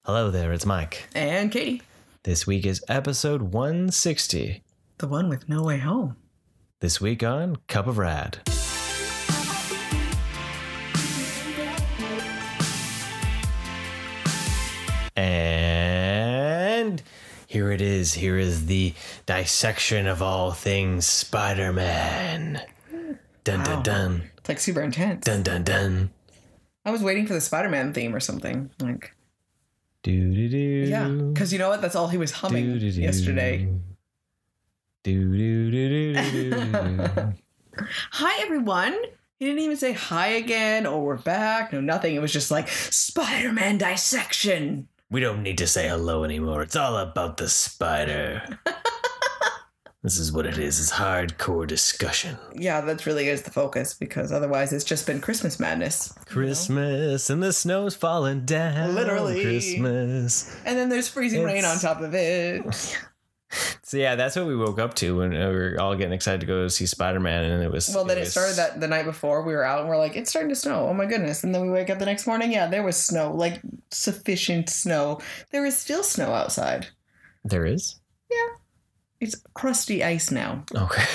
Hello there, it's Mike. And Katie. This week is episode 160. The one with No Way Home. This week on Cup of Rad. And here it is. Here is the dissection of all things Spider-Man. Dun dun dun. It's like super intense. Dun dun dun. I was waiting for the Spider-Man theme or something. Like, Do-do-do. yeah, because you know what? That's all he was humming yesterday. Hi, everyone. He didn't even say hi again or we're back. No, nothing. It was just like Spider-Man dissection. We don't need to say hello anymore. It's all about the spider. This is what it is. It's hardcore discussion. Yeah, that really is the focus because otherwise it's just been Christmas madness. Christmas and the snow's falling down. Literally. Christmas. And then there's freezing rain on top of it. So yeah, that's what we woke up to when we were all getting excited to go see Spider-Man, and it was... Well, then it started that the night before. We were out and we're like, it's starting to snow. Oh my goodness. And then we wake up the next morning. Yeah, there was snow, like sufficient snow. There is still snow outside. There is? Yeah. It's crusty ice now. Okay.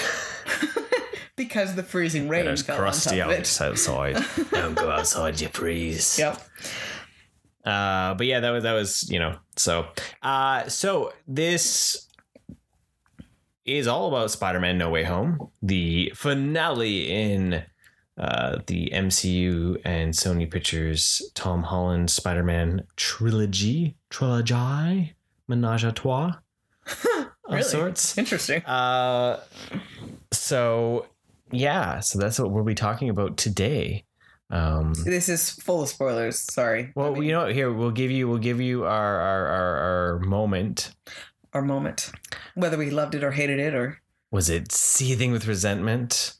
Because the freezing rain There's fell crusty on top of ice it. outside. Don't go outside, you freeze. Yep. But yeah, that was so this is all about Spider-Man No Way Home, the finale in the MCU and Sony Pictures Tom Holland Spider-Man trilogy, menage a trois Really? of sorts. Interesting. So that's what we'll be talking about today. This is full of spoilers. Sorry. Well, here we'll give you our moment. Our moment, whether we loved it or hated it, or was it seething with resentment?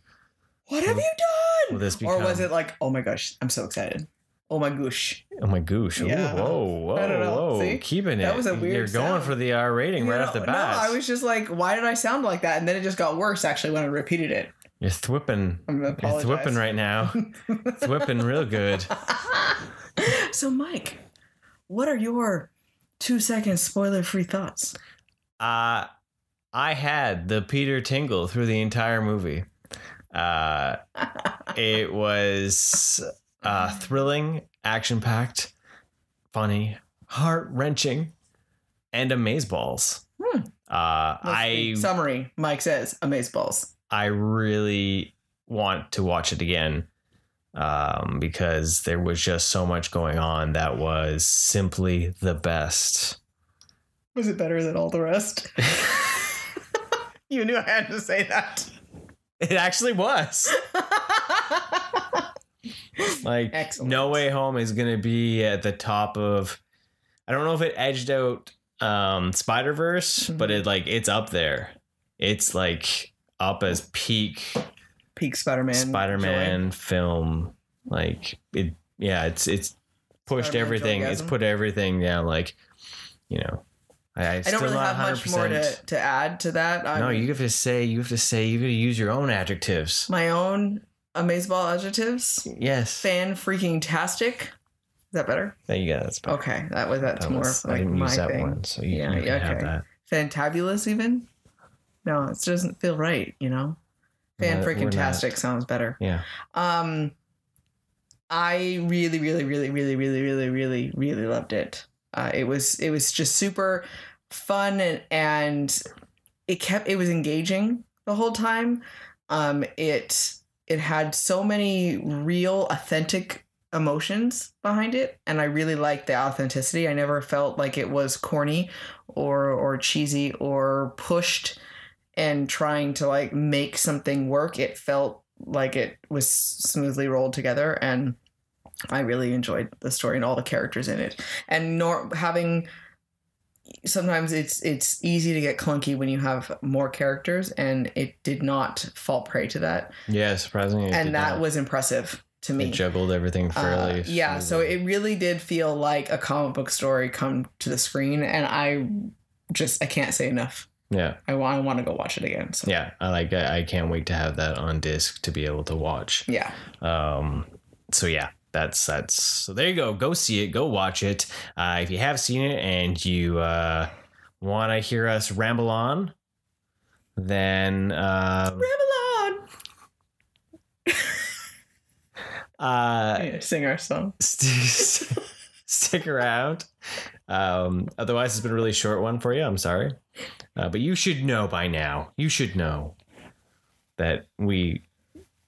What have you done? Will this become... Or was it like, oh my gosh, I'm so excited. Oh my goosh. Oh my gosh. Yeah. Whoa. I don't know. See? Keeping it. That was a weird You're going sound. for the R rating right off the bat. No, I was just like, why did I sound like that? And then it just got worse actually when I repeated it. You're thwipping. You're thwipping right now. Thwipping real good. So Mike, what are your 2-second spoiler-free thoughts? I had the Peter Tingle through the entire movie. It was thrilling, action-packed, funny, heart-wrenching, and amazeballs. Summary, Mike says, amazeballs. I really want to watch it again because there was just so much going on that was simply the best. Was it better than all the rest? You knew I had to say that. It actually was. Like, excellent. No Way Home is going to be at the top of... I don't know if it edged out Spider-Verse, but it's up there. It's like up as peak Spider-Man film. Like, it's pushed Spider-Man everything. joygasm. It's put everything down, I don't really have much more to add to that. You have to use your own adjectives. My own amazeball adjectives. Yes. Fan freaking tastic. Is that better? That's better. Okay, that's more I like didn't my use that thing. one, so you can have that. Fantabulous even? No, it doesn't feel right, Fan freaking tastic sounds better. Yeah. I really, really, really, really, really, really, really, really loved it. It was just super fun and it was engaging the whole time. It had so many real, authentic emotions behind it, and I really liked the authenticity. I never felt like it was corny or cheesy or pushed and trying to make something work. It felt like it was smoothly rolled together, and I really enjoyed the story and all the characters in it. And sometimes it's easy to get clunky when you have more characters, and it did not fall prey to that. Yeah, surprisingly. And that was impressive to me. It juggled everything fairly. Yeah, so it really did feel like a comic book story come to the screen, and I can't say enough. Yeah. I want to go watch it again. So. Yeah, I can't wait to have that on disc to be able to watch. Yeah. So yeah, that's so there you go see it, go watch it. If you have seen it and you want to hear us ramble on, then ramble on. Sing our song. Stick around. Otherwise it's been a really short one for you. I'm sorry, but you should know by now. You should know that we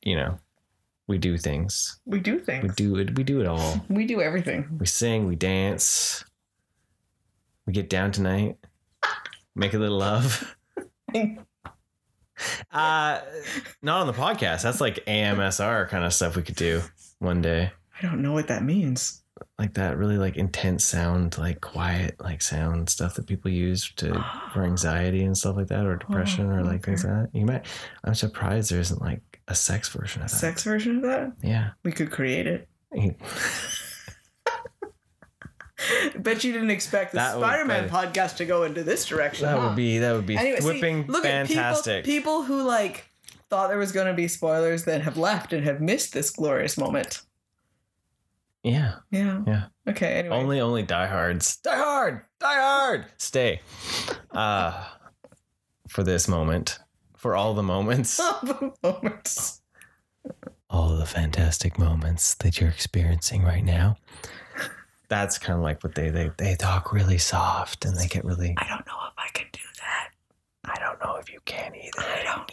do things. We do things. We do it all. We do everything. We sing, we dance, we get down tonight, make a little love. Not on the podcast. That's like AMSR kind of stuff we could do one day. I don't know what that means. Like that really like intense sound, like quiet, like sound stuff that people use for anxiety and stuff like that, or depression, or like things like that. I'm surprised there isn't like a sex version of that. Sex version of that? Yeah. We could create it. Bet you didn't expect the Spider-Man podcast to go into this direction. That would be anyway, whipping fantastic. People who like thought there was going to be spoilers then have left and have missed this glorious moment. Yeah. Okay. Anyway, only diehards. Die hard. Stay. For this moment, for all the moments, all the fantastic moments that you're experiencing right now. That's kind of like what they talk really soft and they get really. I don't know if I can do that. I don't know if you can either.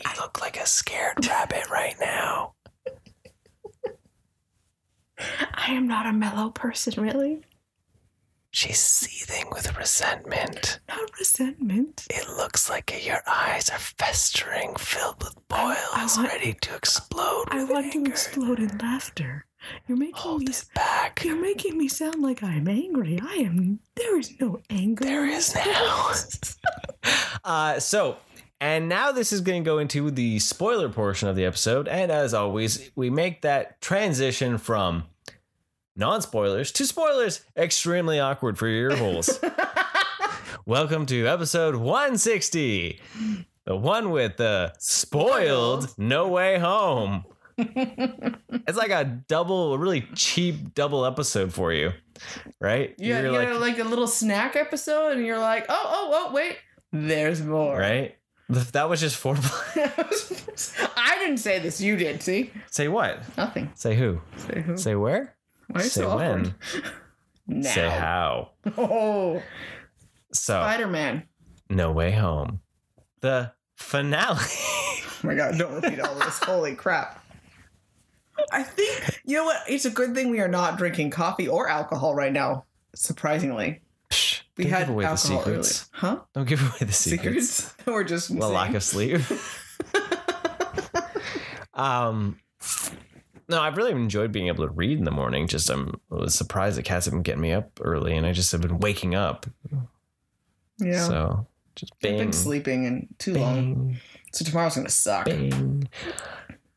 You look like a scared rabbit right now. I am not a mellow person, really. She's seething with resentment. Not resentment. It looks like your eyes are festering, filled with boils, ready to explode. I want to explode in laughter. You're making back. You're making me sound like I'm angry. I am. There is no anger. There is now. And now this is going to go into the spoiler portion of the episode. And as always, we make that transition from non-spoilers to spoilers extremely awkward for your ear holes. Welcome to episode 160. The one with the spoiled No Way Home. It's like a really cheap double episode for you, right? Yeah, you're like a little snack episode, and you're like, oh, wait, there's more. Right? That was just foreplay. I didn't say this. You did. See? Say what? Nothing. Say who? Say who? Say where? Why say so when? Now. Say how. Oh. So. Spider-Man. No Way Home. The finale. Oh my God! Don't repeat all this. Holy crap! I think you know what? It's a good thing we are not drinking coffee or alcohol right now. Surprisingly. We Don't had give away alcohol the secrets. earlier. Huh? Don't give away the secrets. We're just well, lack of sleep. No, I've really enjoyed being able to read in the morning. Just I was surprised that cats have been getting me up early, and I just have been waking up. Yeah. So just bang. I've been sleeping and too long. So tomorrow's gonna suck. Bang.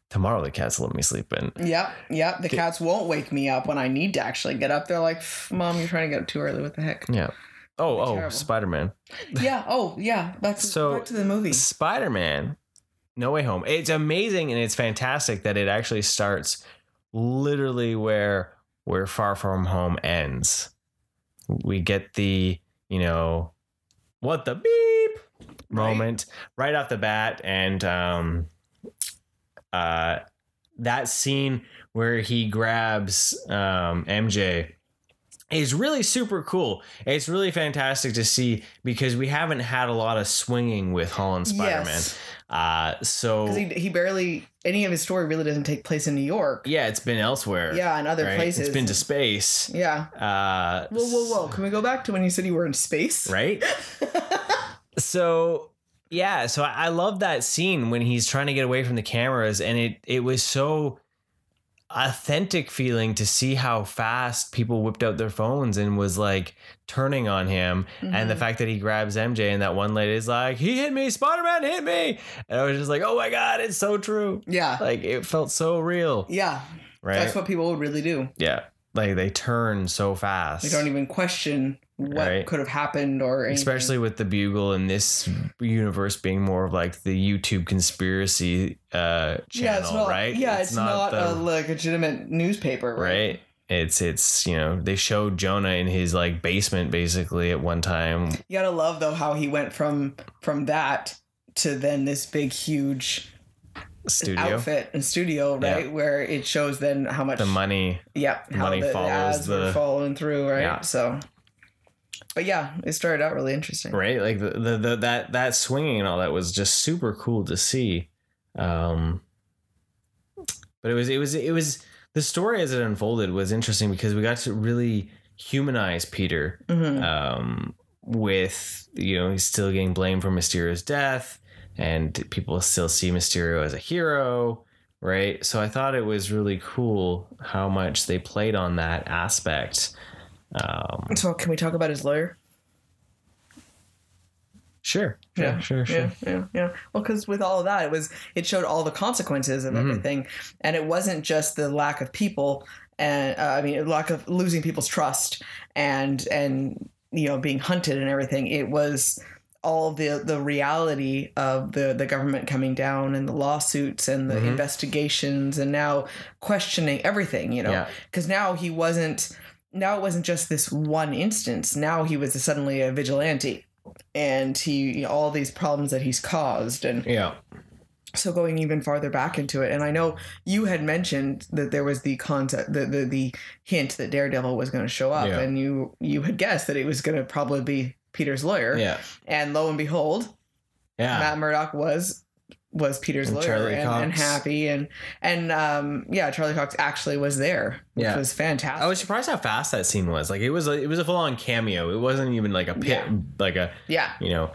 Tomorrow the cats will let me sleep in. Yep. The cats won't wake me up when I need to actually get up. They're like, Mom, you're trying to get up too early. What the heck? Yeah. Oh, Spider-Man. Yeah. Oh, yeah. Back to the movie. Spider-Man, No Way Home. It's amazing and it's fantastic that it actually starts literally where Far From Home ends. We get the, what the beep moment right off the bat. And that scene where he grabs MJ is really super cool. It's really fantastic to see because we haven't had a lot of swinging with Holland Spider-Man. Yes. So he barely, any of his story really doesn't take place in New York. Yeah, it's been elsewhere. Yeah, in other places. It's been to space. Yeah. Whoa. Can we go back to when you said you were in space? Right. So I love that scene when he's trying to get away from the cameras, and it was so authentic feeling to see how fast people whipped out their phones and was like turning on him. Mm-hmm. And the fact that he grabs MJ and that one lady is like, he hit me, Spider-Man hit me. And I was just like, oh my God, it's so true. Yeah. Like it felt so real. Yeah. Right. That's what people would really do. Yeah. Like they turn so fast. They don't even question what could have happened or anything. Especially with the Bugle in this universe being more of like the YouTube conspiracy channel, right? Yeah, it's not a legitimate newspaper, right? It's you know, they showed Jonah in his like basement basically at one time. You gotta love though how he went from that to then this big huge outfit and studio, right? Yeah. Where it shows then how much the money. Yep. Money how follows ads were following through, right? Yeah. So. But yeah, it started out really interesting. Right, like the that swinging and all that was just super cool to see. But it was the story as it unfolded was interesting because we got to really humanize Peter. With, you know, he's still getting blamed for Mysterio's death, and people still see Mysterio as a hero, right? So I thought it was really cool how much they played on that aspect. So can we talk about his lawyer? Sure. Yeah. Well, because with all of that, it showed all the consequences of everything, and it wasn't just the lack of people, and lack of losing people's trust, and you know, being hunted and everything. It was all the reality of the government coming down and the lawsuits and the investigations, and now questioning everything. You know, because now it wasn't just this one instance. Now he was suddenly a vigilante. And he, all these problems that he's caused, and so going even farther back into it. And I know you had mentioned that there was the concept, the hint that Daredevil was going to show up, and you had guessed that it was going to probably be Peter's lawyer. And lo and behold, Matt Murdock was Peter's lawyer, and happy, and Charlie Cox actually was there, which was fantastic. I was surprised how fast that scene was. Like it was a full on cameo. It wasn't even like a pit, like a you know.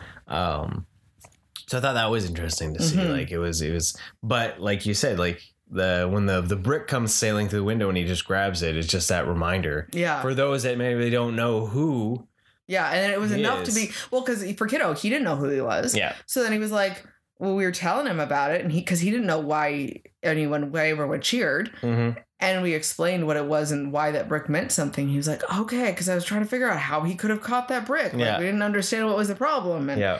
So I thought that was interesting to see. Like it was, but like you said, like when the brick comes sailing through the window and he just grabs it, it's just that reminder. For those that maybe they don't know who. And it was enough to be because for Kiddo, he didn't know who he was. So then he was like. Well, we were telling him about it, and because he didn't know why everyone cheered, and we explained what it was and why that brick meant something. He was like, "Okay," because I was trying to figure out how he could have caught that brick. Like, we didn't understand what was the problem, and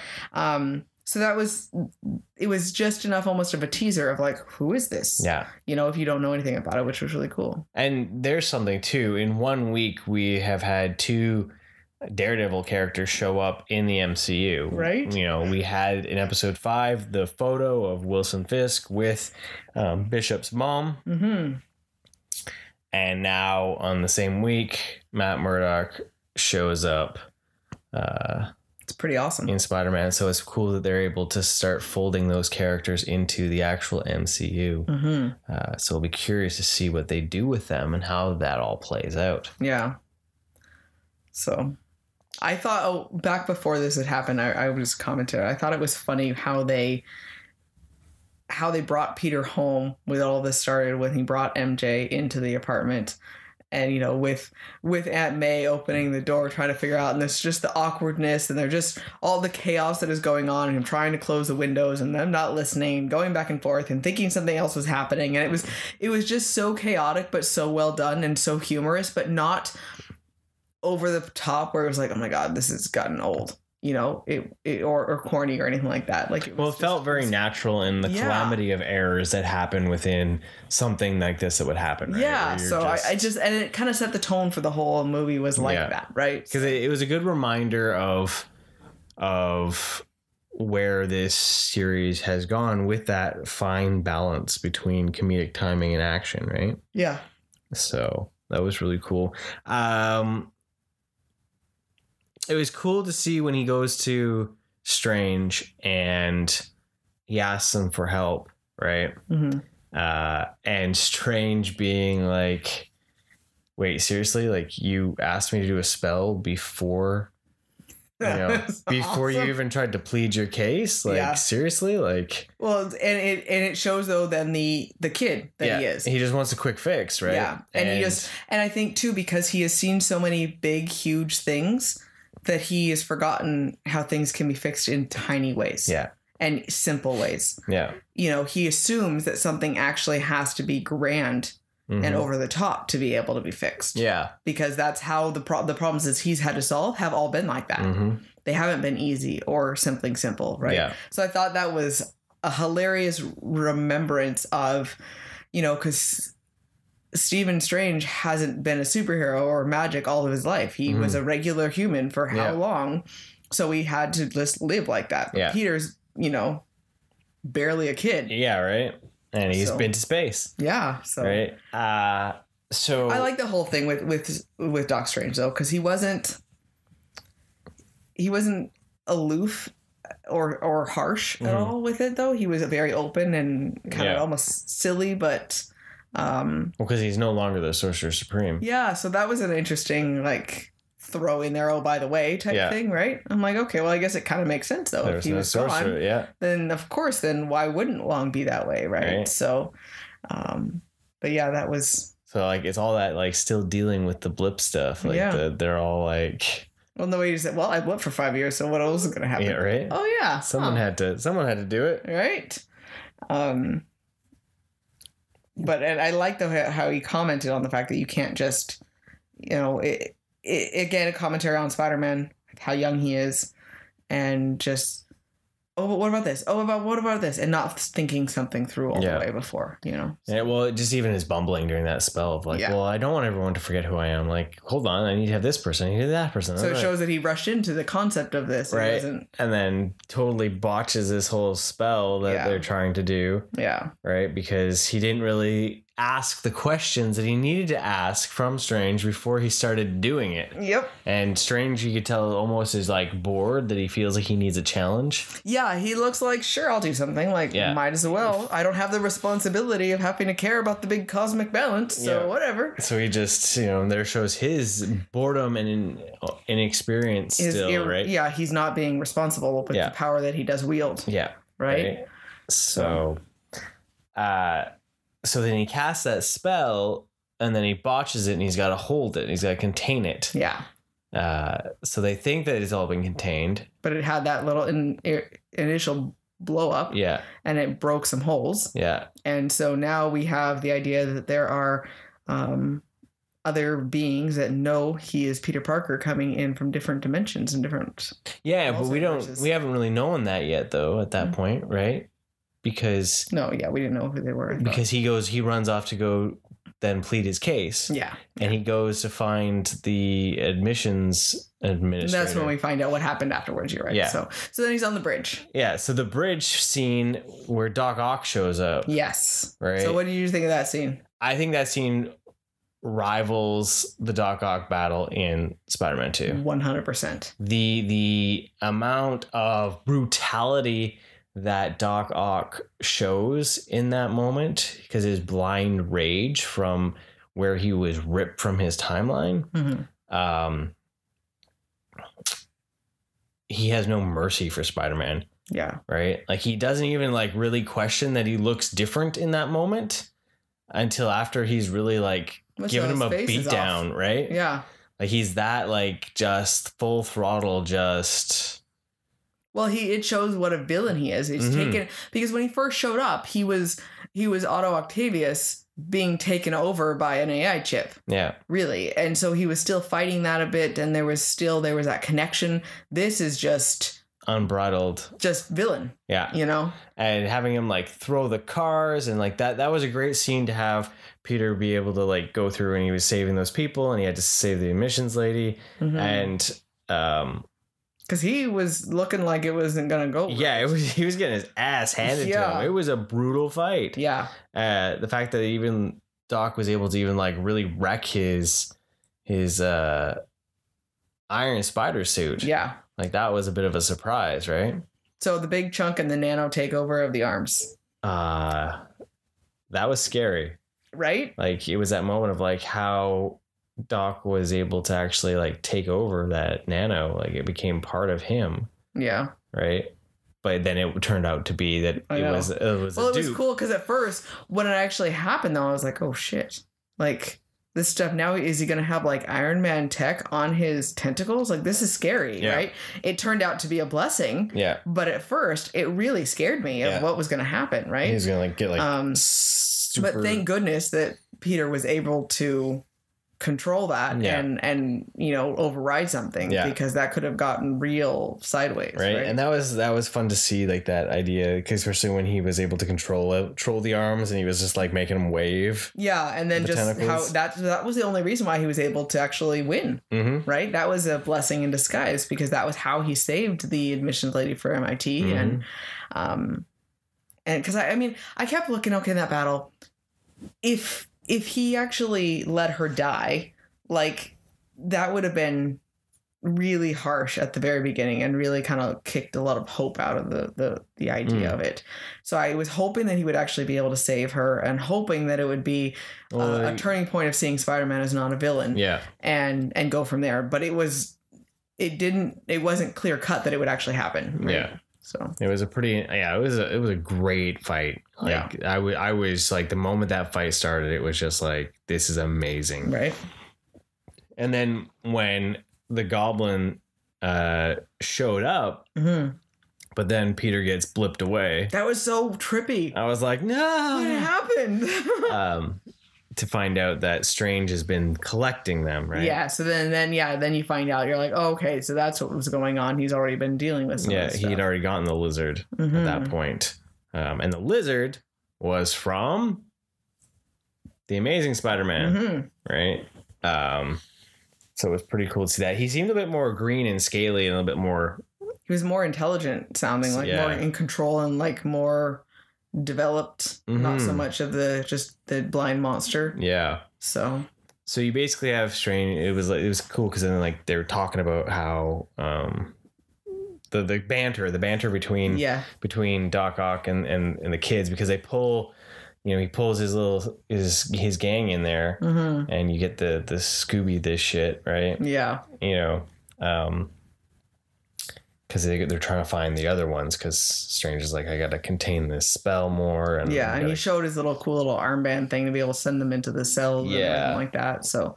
so it was just enough, almost of a teaser of like, who is this? You know, if you don't know anything about it, which was really cool. And there's something too. In 1 week, we have had 2 Daredevil characters show up in the MCU, right? You know, we had in episode 5 the photo of Wilson Fisk with Bishop's mom, and now on the same week, Matt Murdock shows up. It's pretty awesome in Spider-Man. So it's cool that they're able to start folding those characters into the actual MCU. So I'll be curious to see what they do with them and how that all plays out. So I thought back before this had happened, I was commenting. I thought it was funny how they brought Peter home with all this started when he brought MJ into the apartment, and you know with Aunt May opening the door trying to figure out, and there's just the awkwardness, and they're just all the chaos that is going on, and him trying to close the windows and them not listening, going back and forth and thinking something else was happening, and it was just so chaotic but so well done and so humorous, but not over the top where it was like, oh my god, this has gotten old, you know, or corny or anything like that. Like, it felt very natural in the calamity of errors that happen within something like this that would happen. Right? So I just and it kind of set the tone for the whole movie was like that, right? Because it was a good reminder of where this series has gone with that fine balance between comedic timing and action, right? So that was really cool. It was cool to see when he goes to Strange and he asks him for help, right? And Strange being like, wait, seriously? Like, you asked me to do a spell before, you know, before you even tried to plead your case? Like, seriously? Like, well, and it shows though then the kid that he is. He just wants a quick fix, right? And I think too, because he has seen so many big, huge things, that he has forgotten how things can be fixed in tiny ways. And simple ways. You know, he assumes that something actually has to be grand and over the top to be able to be fixed. Because that's how the problems that he's had to solve have all been like that. They haven't been easy or something simple, right? So I thought that was a hilarious remembrance of, you know, because Stephen Strange hasn't been a superhero or magic all of his life. He was a regular human for how long? So he had to just live like that. But Peter's, you know, barely a kid. Yeah, right. And he's been to space. Yeah. So right. So I like the whole thing with Doc Strange though, because he wasn't aloof or harsh at all with it though. He was very open and kind of almost silly, but because he's no longer the Sorcerer Supreme. Yeah, so that was an interesting like throw in there, oh by the way type thing, right? I'm like, okay, well I guess it kind of makes sense though. If he was gone, then of course, then why wouldn't Wong be that way, right? So but yeah, that was so like it's all that like still dealing with the blip stuff. Like they're all like, well, no way you said, well, I blipped for 5 years, so what else is gonna happen? Yeah, right. Oh yeah, someone had to do it, right? But and I like how he commented on the fact that you can't just, you know, again, a commentary on Spider-Man, how young he is, and just, oh, but what about this? Oh, what about this? And not thinking something through all the way before, you know? Yeah, well, just even his bumbling during that spell of like, well, I don't want everyone to forget who I am. Like, hold on, I need to have this person, I need to have that person. So it shows that he rushed into the concept of this. Right. And then totally botches this whole spell that they're trying to do. Yeah. Right. Because he didn't really ask the questions that he needed to ask from Strange before he started doing it. Yep. And Strange, you could tell, almost is like bored, that he feels like he needs a challenge. Yeah, he looks like, sure, I'll do something. Like, might as well. I don't have the responsibility of having to care about the big cosmic balance, so whatever. So he just, you know, there shows his boredom and inexperience right? Yeah, he's not being responsible with the power that he does wield. Yeah. Right? So then he casts that spell, and then he botches it, and he's got to hold it, and he's got to contain it. Yeah. So they think that it's all been contained. But it had that little initial blow up. Yeah. And it broke some holes. Yeah. And so now we have the idea that there are other beings that know he is Peter Parker coming in from different dimensions and different. Yeah, but we haven't really known that yet, though, at that point, right? Because we didn't know who they were. Because he runs off to go then plead his case. Yeah. And he goes to find the admissions administrator. That's when we find out what happened afterwards. You're right. Yeah. So then he's on the bridge. Yeah. So the bridge scene where Doc Ock shows up. Yes. Right. So what did you think of that scene? I think that scene rivals the Doc Ock battle in Spider-Man 2. 100%. The amount of brutality that Doc Ock shows in that moment, because his blind rage from where he was ripped from his timeline, he has no mercy for Spider-Man. Yeah. Right? Like, he doesn't even like really question that he looks different in that moment until after he's really like giving him a beat down, right? Yeah. Like, he's that like just full throttle, just... Well, it shows what a villain he is. He's taken, because when he first showed up, he was Otto Octavius being taken over by an AI chip. Yeah. Really. And so he was still fighting that a bit, and there was that connection. This is just unbridled. Just villain. Yeah. You know? And having him like throw the cars and like that was a great scene to have Peter be able to like go through, and he was saving those people, and he had to save the admissions lady. And because he was looking like it wasn't gonna go. Yeah, he was getting his ass handed to him. It was a brutal fight. Yeah. The fact that even Doc was able to even like really wreck his Iron Spider suit. Yeah. Like, that was a bit of a surprise, right? So the big chunk and the nano takeover of the arms. That was scary. Right? Like, it was that moment of like how Doc was able to actually like take over that nano. Like, it became part of him. Yeah. Right. But then it turned out to be that it was well, it was cool because at first when it actually happened though, I was like, oh shit, like this stuff now, is he gonna have like Iron Man tech on his tentacles? Like, this is scary. Right. It turned out to be a blessing. Yeah. But at first it really scared me of what was gonna happen. Right. He's gonna like get like but thank goodness that Peter was able to control that and you know, override something because that could have gotten real sideways, right? And that was fun to see, like, that idea, because especially when he was able to control the arms and he was just like making them wave, and then just tentacles. How that was the only reason why he was able to actually win, right? That was a blessing in disguise, because that was how he saved the admissions lady for MIT. And because I mean, I kept looking, okay, in that battle, if he actually let her die, like, that would have been really harsh at the very beginning and really kind of kicked a lot of hope out of the idea of it. So I was hoping that he would actually be able to save her, and hoping that it would be a turning point of seeing Spider-Man as not a villain, and go from there. But it wasn't clear cut that it would actually happen. Right? So it was it was a great fight. Like, I was like, the moment that fight started, it was just like, this is amazing. Right. And then when the Goblin showed up, but then Peter gets blipped away. That was so trippy. I was like, no, what happened? To find out that Strange has been collecting them, right? Yeah. So then you find out, you're like, oh, okay, so that's what was going on. He's already been dealing with some of this stuff. He'd already gotten the lizard at that point. And the lizard was from the Amazing Spider-Man, right? So it was pretty cool to see that. He seemed a bit more green and scaly and a little bit more... He was more intelligent sounding, like more in control and like more developed, not so much of the blind monster. Yeah. So you basically have Strange. It was cool because then, like, they were talking about how the banter between Doc Ock and the kids, because they pull, you know, he pulls his gang in there, and you get the Scooby this shit, right? Yeah. You know, because they're trying to find the other ones, because Strange is like, I got to contain this spell more. And and he showed his cool little armband thing to be able to send them into the cells and everything like that. So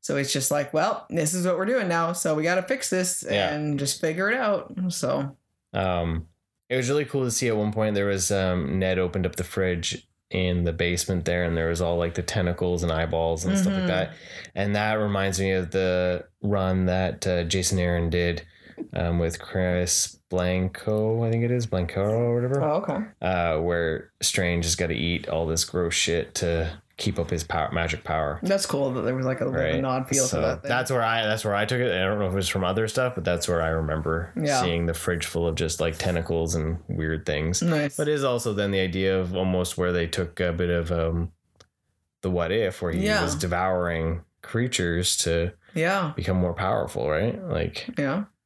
it's just like, well, this is what we're doing now. So we got to fix this and just figure it out. So it was really cool to see at one point there was Ned opened up the fridge in the basement there, and there was all like the tentacles and eyeballs and stuff like that. And that reminds me of the run that Jason Aaron did with Chris Blanco, I think it is Blanco or whatever. Oh, okay. Where Strange has got to eat all this gross shit to keep up his magic power. That's cool that there was like a little bit of a nod feel to that thing. That's where I took it. I don't know if it was from other stuff, but that's where I remember seeing the fridge full of just like tentacles and weird things. Nice. But it is also then the idea of almost where they took a bit of the what if, where he was devouring creatures to become more powerful, right? Like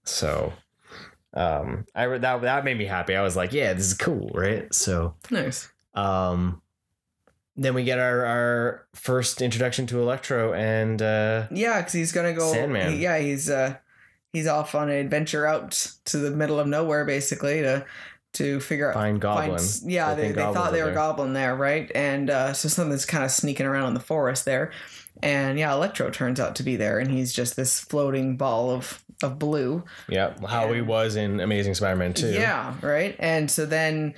so that made me happy. I was like, yeah, this is cool, right? So nice. Then we get our first introduction to Electro and because he's gonna go Sandman. He's off on an adventure out to the middle of nowhere, basically to figure out find Goblin. They thought they were Goblin there, right? And so something's kind of sneaking around in the forest there, and Electro turns out to be there, and he's just this floating ball of blue. Yeah, how he was in Amazing Spider-Man 2. Yeah, right. And so then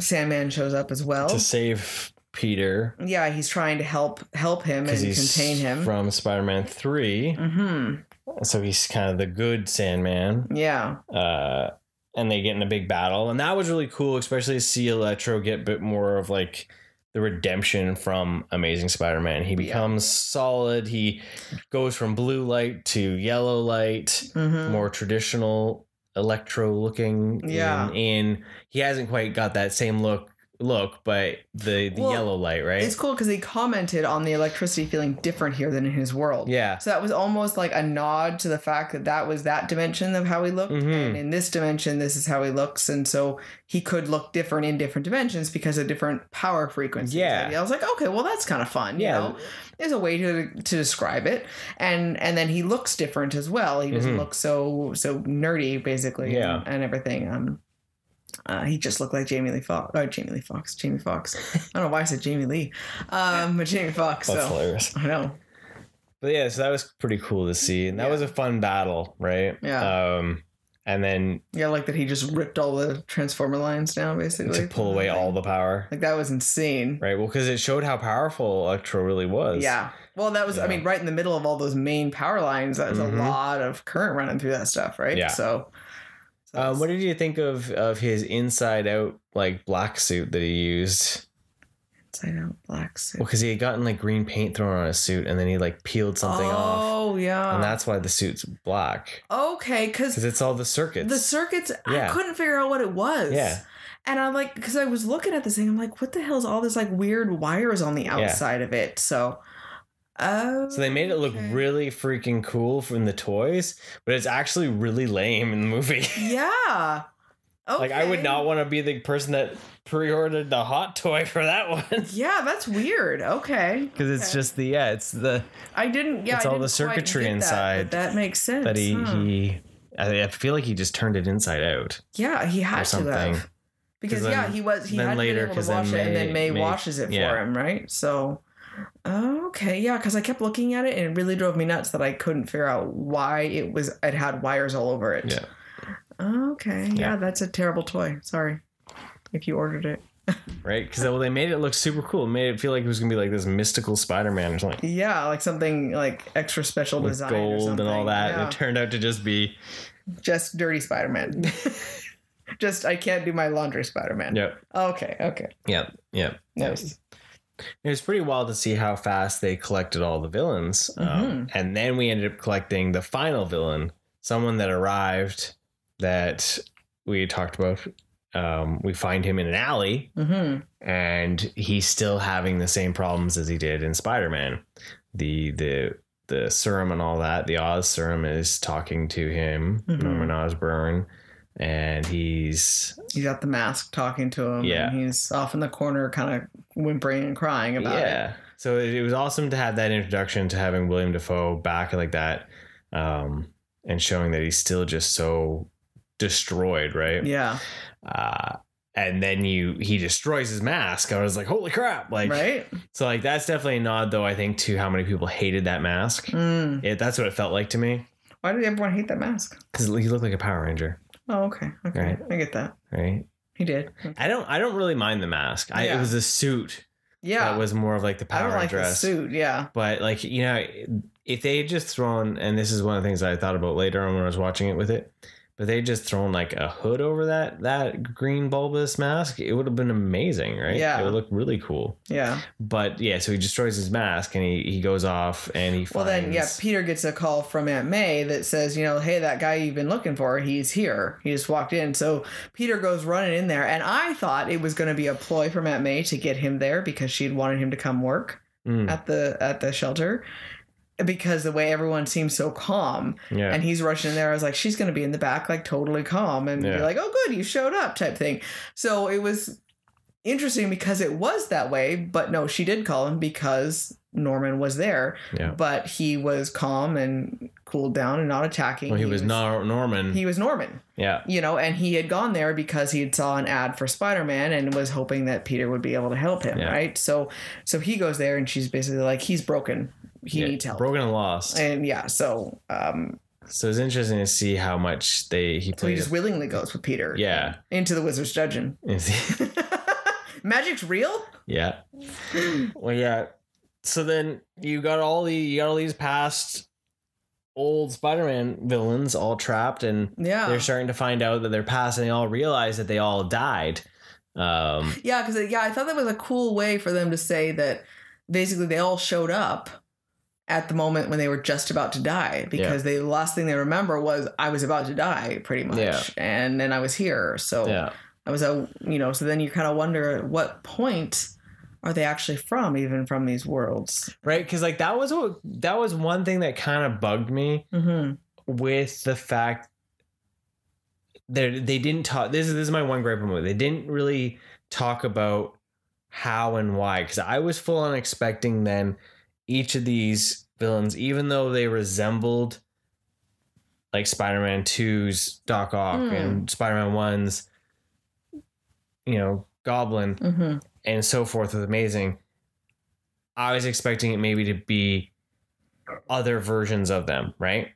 Sandman shows up as well to save Peter. Yeah, he's trying to help him and contain him from Spider-Man 3. So he's kind of the good Sandman. Yeah. And they get in a big battle, and that was really cool, especially to see Electro get a bit more of like the redemption from Amazing Spider-Man. He becomes solid. He goes from blue light to yellow light, more traditional Electro looking. In he hasn't quite got that same look, but the yellow light, right? It's cool because he commented on the electricity feeling different here than in his world. Yeah. So that was almost like a nod to the fact that was that dimension of how he looked. And in this dimension, this is how he looks. And so he could look different in different dimensions because of different power frequencies. Yeah. I was like, okay, well, that's kind of fun. You know? There's a way to describe it. And then he looks different as well. He doesn't look so nerdy, basically. Yeah. And everything. He just looked like Jamie Foxx. I don't know why I said Jamie Lee. But Jamie Foxx. That's hilarious. I know. But yeah, so that was pretty cool to see. And that was a fun battle, right? Yeah. And then like that he just ripped all the Transformer lines down, basically. to pull away all the power. Like, that was insane. Right. Well, because it showed how powerful Electro really was. Yeah. Well, that was, I mean, right in the middle of all those main power lines, that was a lot of current running through that stuff, right? Yeah. So what did you think of his inside out, like, black suit that he used? Inside out black suit. Well, because he had gotten, like, green paint thrown on his suit, and then he, like, peeled something off. Oh, yeah. And that's why the suit's black. Okay, because it's all the circuits. The circuits, I couldn't figure out what it was. Yeah. And I'm like, because I was looking at this thing, I'm like, what the hell is all this, like, weird wires on the outside of it? So... So they made it look really freaking cool from the toys, but it's actually really lame in the movie. Yeah. Okay. Like, I would not want to be the person that pre-ordered the hot toy for that one. Yeah, that's weird. Okay. Because it's just the it's the it's all the circuitry inside. That makes sense. That I feel like he just turned it inside out. Yeah, he had to have. Because he had later, been able to wash it, and then May washes it for him, right? So okay, yeah, because I kept looking at it and it really drove me nuts that I couldn't figure out why it had wires all over it. Yeah. Okay, yeah, that's a terrible toy. Sorry if you ordered it. Right, because they made it look super cool. It made it feel like it was gonna be like this mystical Spider-Man or something. Yeah, like something like extra special with design, gold or something. and all that. Yeah. And it turned out to just be dirty Spider-Man. Just I can't do my laundry Spider-Man. Yep. Okay. Yep. Nice. It was pretty wild to see how fast they collected all the villains. And then we ended up collecting the final villain, someone that arrived that we talked about. We find him in an alley, and he's still having the same problems as he did in Spider-Man. The serum and all that, the Oz serum is talking to him, Norman Osborn. And he's got the mask talking to him. Yeah. And he's off in the corner kind of whimpering and crying about it. Yeah. So it was awesome to have that introduction to having William Dafoe back like that, and showing that he's still just so destroyed, right? Yeah. And then he destroys his mask. I was like, holy crap. Like, right. So like, that's definitely a nod though, I think, to how many people hated that mask. That's what it felt like to me. Why did everyone hate that mask? Because he looked like a Power Ranger. Oh, okay. Right. I get that. Right. He did. Okay. I don't really mind the mask. It was the suit. Yeah. That was more of like the Power Ranger dress. The suit. Yeah. But like, if they had just thrown, and this is one of the things I thought about later on when I was watching it with it, but they just thrown like a hood over that green bulbous mask, it would have been amazing, right? Yeah. It would look really cool. Yeah. But yeah, so he destroys his mask and he goes off and he finds... Well then, Peter gets a call from Aunt May that says, hey, that guy you've been looking for, he's here. He just walked in. So Peter goes running in there, and I thought it was going to be a ploy from Aunt May to get him there because she'd wanted him to come work at the shelter. Because the way everyone seems so calm, and he's rushing in there, I was like, she's going to be in the back, like totally calm, and be like, oh, good, you showed up, type thing. So it was interesting because it was that way, but no, she did call him because Norman was there, but he was calm and cooled down and not attacking. Well, he was not Norman. He was Norman. Yeah. And he had gone there because he had saw an ad for Spider-Man and was hoping that Peter would be able to help him, right? So he goes there, and she's basically like, he's broken. He needs help. Broken and lost. And so it's interesting to see how much he played. So he just willingly goes with Peter. Yeah. Into the Wizard's Dungeon. Magic's real? Yeah. Well, yeah. So then you got all these past old Spider-Man villains all trapped, and they're starting to find out that they're past, and they all realize that they all died. Because I thought that was a cool way for them to say that basically they all showed up at the moment when they were just about to die, because the last thing they remember was I was about to die, pretty much, and then I was here. So I was so then you kind of wonder at what point are they actually from, even from these worlds, right? Because like that was one thing that kind of bugged me with the fact that they didn't talk. This is my one gripe with it. They didn't really talk about how and why, because I was full on expecting then each of these villains, even though they resembled like Spider-Man 2's Doc Ock and Spider-Man 1's, Goblin and so forth with Amazing, I was expecting it maybe to be other versions of them, right?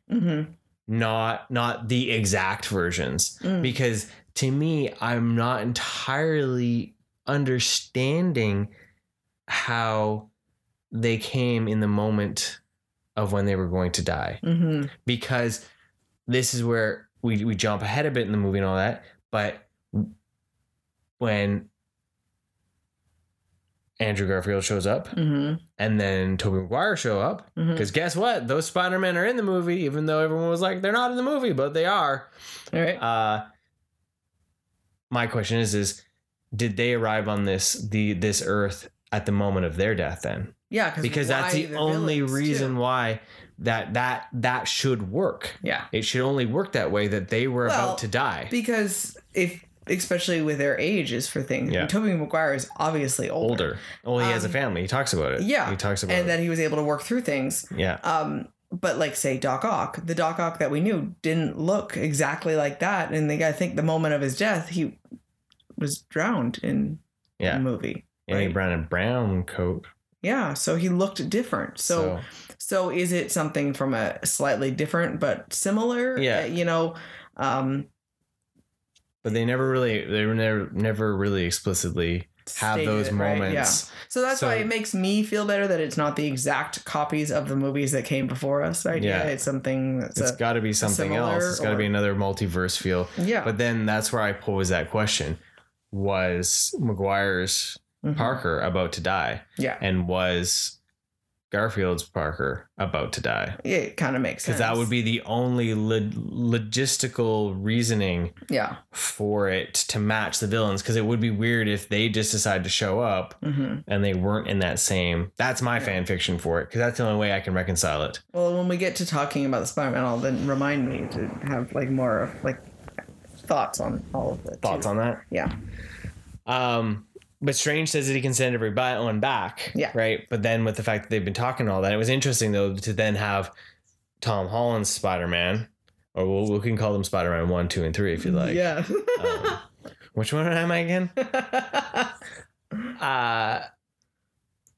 not the exact versions, because to me, I'm not entirely understanding how they came in the moment of when they were going to die, because this is where we jump ahead a bit in the movie and all that. But when Andrew Garfield shows up, and then Tobey Maguire show up, because guess what? Those Spider-Men are in the movie, even though everyone was like, they're not in the movie, but they are. All right. My question is did they arrive on this Earth at the moment of their death then? Yeah, because that's the only reason why that should work. Yeah, it should only work that way, that they were about to die. Because especially with their ages for things. Yeah. Tobey Maguire is obviously older. Well, he has a family. He talks about it. Yeah. He talks about it. And that he was able to work through things. Yeah. But like, say, Doc Ock. The Doc Ock that we knew didn't look exactly like that. And I think the moment of his death, he was drowned in the movie. And he had a brown coat. Yeah. So he looked different. So is it something from a slightly different but similar? Yeah. But they never really explicitly have those moments. Right? Yeah. So that's why it makes me feel better that it's not the exact copies of the movies that came before us, right? Yeah. It's something it's got to be something else. It's got to be another multiverse feel. Yeah. But then that's where I pose that question. Was Maguire's Parker about to die? Yeah. And was Garfield's Parker about to die? Yeah, it kind of makes sense. Because that would be the only logistical reasoning for it to match the villains. Because it would be weird if they just decided to show up and they weren't in that same... That's my fan fiction for it, because that's the only way I can reconcile it. Well, when we get to talking about the Spider-Man, I'll then remind me to have like more like thoughts on all of it. Thoughts on that? Yeah. But Strange says that he can send everyone back. Yeah. Right. But then with the fact that they've been talking all that, it was interesting, though, to then have Tom Holland's Spider-Man, or we can call them Spider-Man 1, 2, and 3 if you like. Yeah. Which one am I again?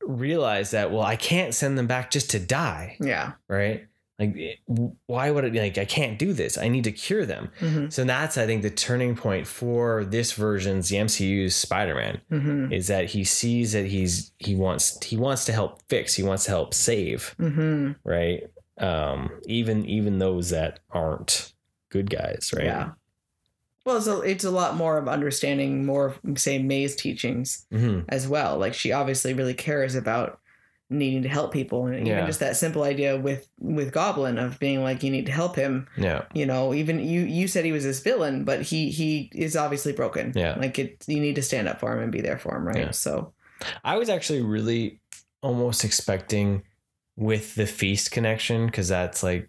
Realize that, well, I can't send them back just to die. Yeah. Right. Like, why would it be like, I can't do this. I need to cure them. So that's, I think, the turning point for this version's, the MCU's Spider-Man, is that he sees that he wants to help fix. He wants to help save. Right. Even those that aren't good guys. Right. Yeah. Well, so it's a lot more of understanding more of, say, May's teachings as well. Like, she obviously really cares about needing to help people, and even just that simple idea with Goblin of being like, you need to help him. Yeah. Even you said he was this villain, but he is obviously broken. Yeah. Like, you need to stand up for him and be there for him, right? Yeah. So I was actually really almost expecting, with the Feast connection, because that's like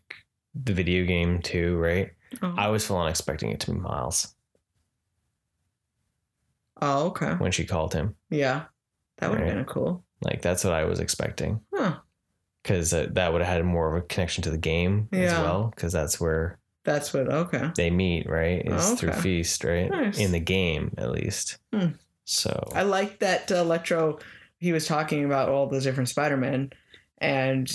the video game too, right? I was full on expecting it to be Miles. Oh, okay. When she called him. Yeah. That would have been cool. Like, that's what I was expecting. Huh. Because that would have had more of a connection to the game as well. Because that's where... they meet, right? Is through Feast, right? Nice. In the game, at least. So... I like that Electro, he was talking about all those different Spider-Men. And,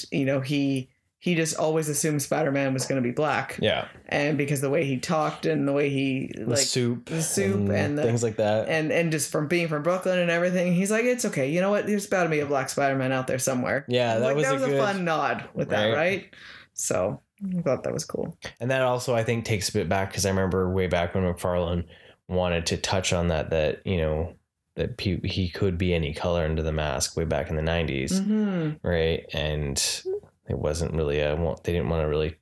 he just always assumed Spider-Man was going to be black. Yeah. And because the way he talked and the way he... The soup and things like that. And just from being from Brooklyn and everything, he's like, it's okay. You know what? There's bound to be a black Spider-Man out there somewhere. Yeah, that was a fun nod with that, right? So I thought that was cool. And that also, I think, takes a bit back, because I remember way back when McFarlane wanted to touch on that he could be any color under the mask way back in the 90s. Right. And... it wasn't really they didn't want to really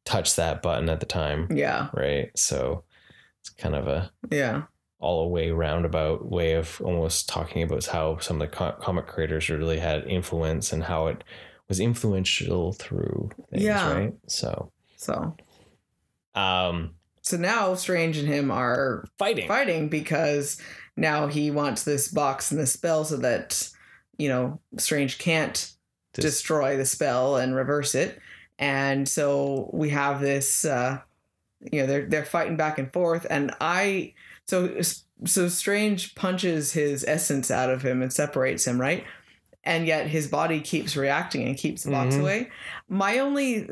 touch that button at the time. Yeah. Right. So it's kind of all a way roundabout way of almost talking about how some of the comic creators really had influence and how it was influential through things. Right. So now Strange and him are fighting because now he wants this box and this spell so that, Strange can't destroy the spell and reverse it. And so we have this they're fighting back and forth, and so Strange punches his essence out of him and separates him, right? And yet his body keeps reacting and keeps the box away. My only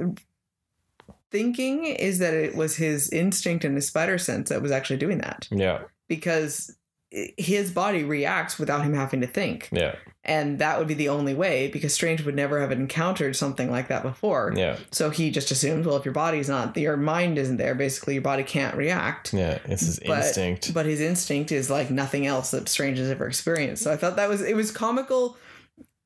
thinking is that it was his instinct and his spider sense that was actually doing that. Yeah. Because his body reacts without him having to think. Yeah. And that would be the only way, because Strange would never have encountered something like that before. Yeah. So he just assumes, well, if your body's not, your mind isn't there, basically your body can't react. Yeah, it's his instinct. But his instinct is like nothing else that Strange has ever experienced. So I thought it was comical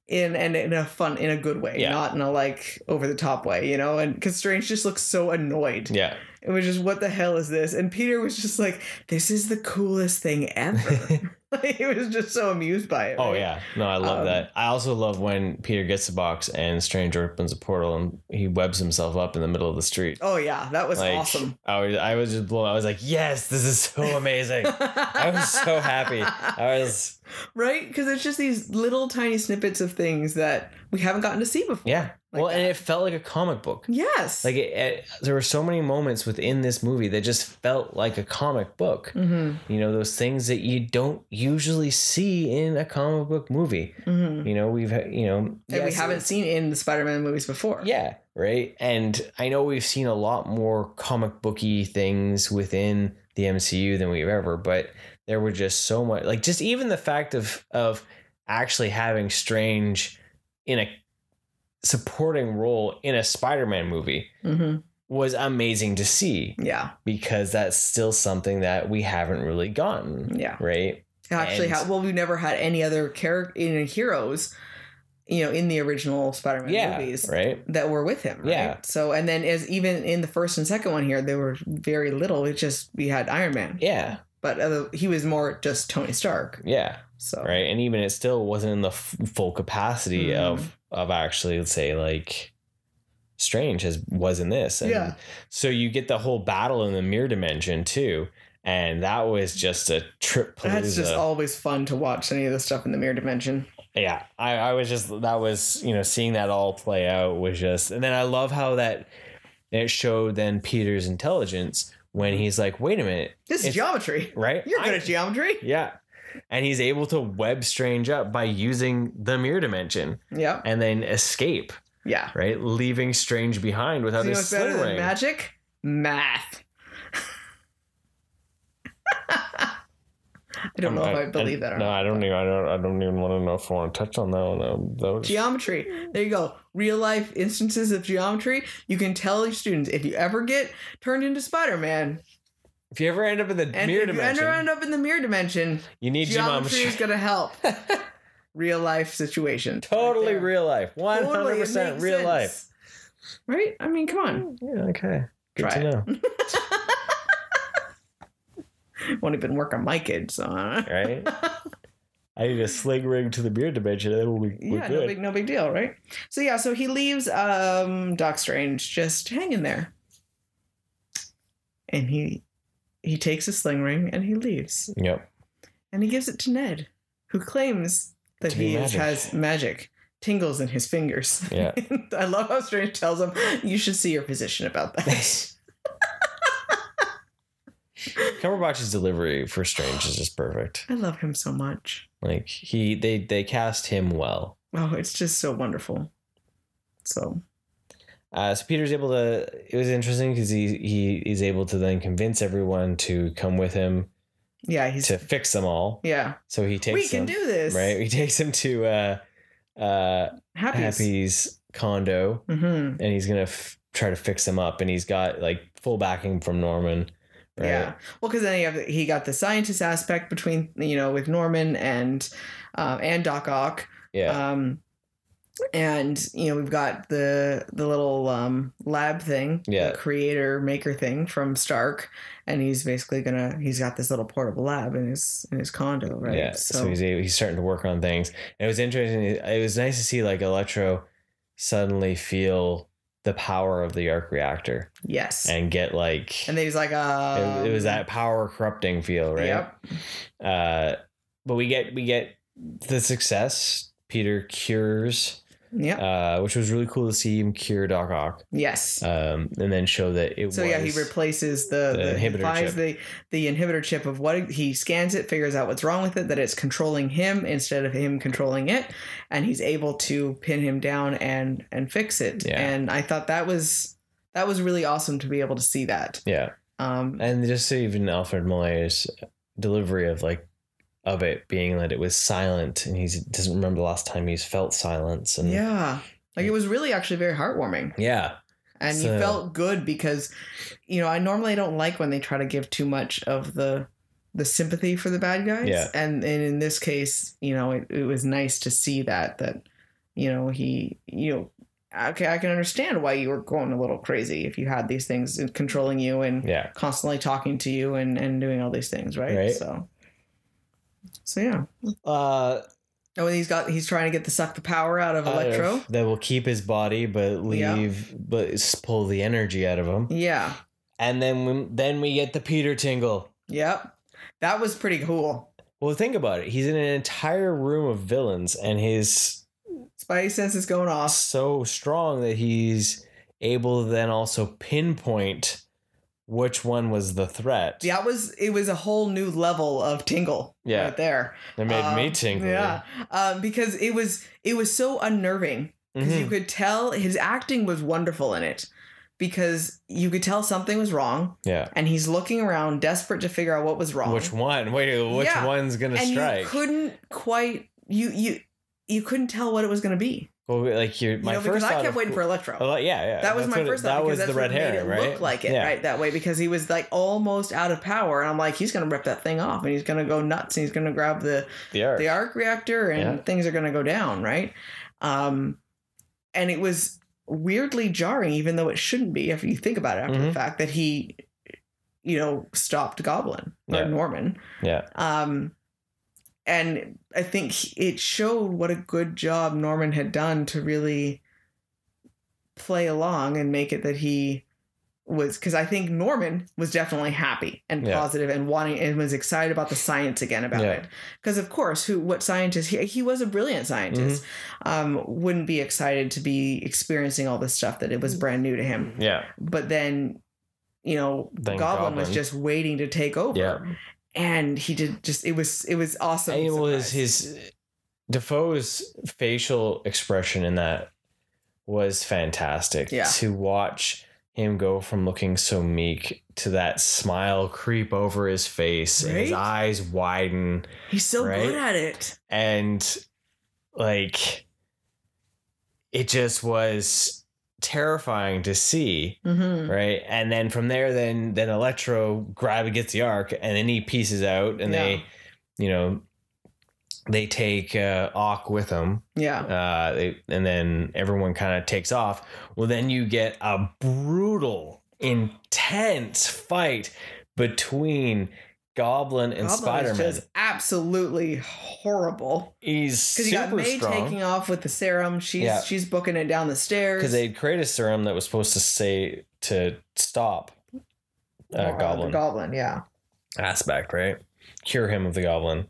in a good way, not in a like over the top way, you know, and because Strange just looks so annoyed. Yeah. It was just, what the hell is this? And Peter was just like, this is the coolest thing ever. He was just so amused by it. Oh, right? yeah. No, I love that. I also love when Peter gets the box and Strange opens a portal and he webs himself up in the middle of the street. Oh, yeah. That was awesome. I was just blown. I was like, yes, this is so amazing. I was so happy. Right? Because it's just these little tiny snippets of things that we haven't gotten to see before. Yeah. Well, and it felt like a comic book. Yes. Like there were so many moments within this movie that just felt like a comic book. Mm-hmm. You know, those things that you don't usually see in a comic book movie. Mm-hmm. You know, we haven't seen in the Spider-Man movies before. Yeah, right. And I know we've seen a lot more comic booky things within the MCU than we've ever, but there were just so much, like just even the fact of actually having Strange in a supporting role in a Spider-Man movie was amazing to see. Yeah. Because that's still something that we haven't really gotten. Yeah. Right? Actually, we've never had any other heroes, you know, in the original Spider-Man movies that were with him. Right? Yeah. So, and then even in the first and second one here, they were very little. It's just, we had Iron Man. Yeah. But he was more just Tony Stark. Yeah. So. Right. And even it still wasn't in the full capacity of actually, let's say, like Strange was in this. And so you get the whole battle in the mirror dimension too. And that was just a trip. That's just always fun to watch any of the stuff in the mirror dimension. Yeah. I was just, that was, you know, seeing that all play out was just, and then I love how that it showed then Peter's intelligence when he's like, wait a minute. This is geometry. Right? You're good at geometry. Yeah. And he's able to web Strange up by using the mirror dimension. Yeah. And then escape. Yeah. Right? Leaving Strange behind without his sling ring. Better than magic? Math. I don't know if I believe that or not. No, I don't even want to know if I want to touch on that one. Though. Geometry. There you go. Real life instances of geometry. You can tell your students, if you ever get turned into Spider-Man, if you ever end up in the mirror dimension, you need geometry is going to help. Real life situation. Totally right real life. 100% real life. Right? I mean, come on. Yeah, okay. Good to know. Won't even work on my kids, so. Right? I need a sling ring to the mirror dimension, and then we'll be good. No big deal, right? So he leaves Doc Strange just hanging there. And he takes a sling ring and he leaves. Yep. And he gives it to Ned, who claims that he has magic. Tingles in his fingers. Yeah. I love how Strange tells him, you should see your physician about that. Cumberbatch's delivery for Strange is just perfect. I love him so much. Like they cast him well. Oh, it's just so wonderful. So Peter's able to. It was interesting because he's able to then convince everyone to come with him. Yeah, to fix them all. Yeah. So he takes. We can do this, right? He takes him to Happy's condo, and he's gonna try to fix him up, and he's got like full backing from Norman. Right. Yeah. Well, because then he got the scientist aspect between, with Norman and Doc Ock. Yeah. And we've got the little lab thing, the creator maker thing from Stark, and he's basically he's got this little portable lab in his condo, right? Yeah. So he's starting to work on things. And it was interesting. It was nice to see like Electro suddenly feel the power of the arc reactor. Yes. And get like, and then he's like, it was that power corrupting feel, right? Yep. But we get the success. Peter cures. Yeah. Which was really cool to see him cure Doc Ock. Yes. And then show that it was. So yeah, he replaces the inhibitor chip. The inhibitor chip of what he scans it, figures out what's wrong with it, that it's controlling him instead of him controlling it, and he's able to pin him down and fix it. Yeah. And I thought that was that was really awesome to be able to see that. Yeah. And just even Alfred Molina's delivery of it being that it was silent, and he doesn't remember the last time he's felt silence. And yeah, like it was really actually very heartwarming. Yeah. And you felt good because, I normally don't like when they try to give too much of the sympathy for the bad guys. Yeah. And in this case, it was nice to see that he, okay, I can understand why you were going a little crazy if you had these things controlling you and constantly talking to you and doing all these things. Right. So yeah. And he's trying to suck the power out of Electro. That will keep his body, but pull the energy out of him. Yeah. And then we get the Peter Tingle. Yep. That was pretty cool. Well, think about it. He's in an entire room of villains, and his spidey sense is going off so strong that he's able to then also pinpoint which one was the threat. Yeah, it was a whole new level of tingle right there. It made me tingle. Yeah, because it was so unnerving. Because you could tell his acting was wonderful in it. Because you could tell something was wrong. Yeah. And he's looking around, desperate to figure out what was wrong. Which one? Wait, which one's gonna strike? You couldn't quite you couldn't tell what it was gonna be. Well, my first because I kept waiting for Electro. Yeah. That was my first thought. That was the red hair, right? Looked like it, right? That way, because he was almost out of power, and I'm like, he's gonna rip that thing off, and he's gonna go nuts, and he's gonna grab the arc reactor, and things are gonna go down, right? And it was weirdly jarring, even though it shouldn't be, if you think about it after the fact, that he, stopped Goblin or Norman. Yeah. And I think it showed what a good job Norman had done to really play along and make it that he was, because I think Norman was definitely happy and positive and wanting and was excited about the science again about it. Because of course, what scientist, he was a brilliant scientist, wouldn't be excited to be experiencing all this stuff that it was brand new to him. Yeah. But then, Goblin was just waiting to take over. Yeah. And he did it was awesome. And it was his Defoe's facial expression in that was fantastic. Yeah. To watch him go from looking so meek to that smile creep over his face, and his eyes widen. He's so good at it. And it just was terrifying to see, right? And then from there, then Electro gets the arc, and then he pieces out, and they take Ock with them. Yeah. And then everyone kind of takes off. Well, then you get a brutal, intense fight between Goblin and Spider-Man. Is just absolutely horrible. He's super strong. Because you got May taking off with the serum. She's booking it down the stairs. Because they'd create a serum that was supposed to stop Goblin. The Goblin, aspect, right? Cure him of the Goblin.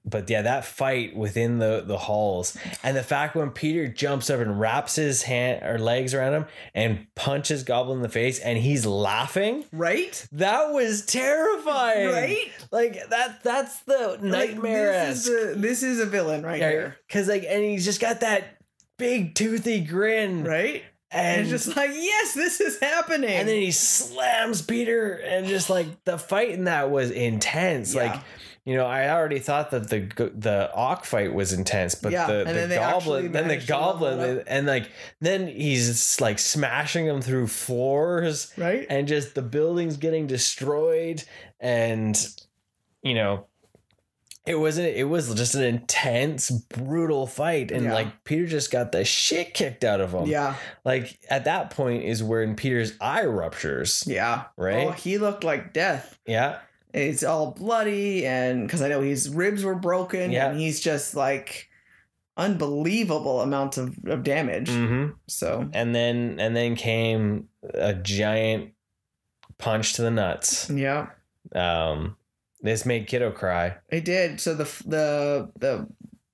But that fight within the halls, and the fact when Peter jumps up and wraps his hand or legs around him and punches Goblin in the face, and he's laughing, right? That was terrifying, right? That's the nightmare. This is a villain right here, because and he's just got that big toothy grin, right? And it's just yes, this is happening. And then he slams Peter, and just the fight in that was intense, I already thought that the Ock fight was intense, but the Goblin, then he's smashing them through floors, right? And just the buildings getting destroyed, and it was just an intense, brutal fight, and Peter just got the shit kicked out of him. Yeah, at that point is when Peter's eye ruptures. Yeah, right. Oh, he looked like death. Yeah. It's all bloody, and because I know his ribs were broken, and he's just unbelievable amounts of damage. So and then came a giant punch to the nuts. Yeah. This made Kiddo cry. It did. So the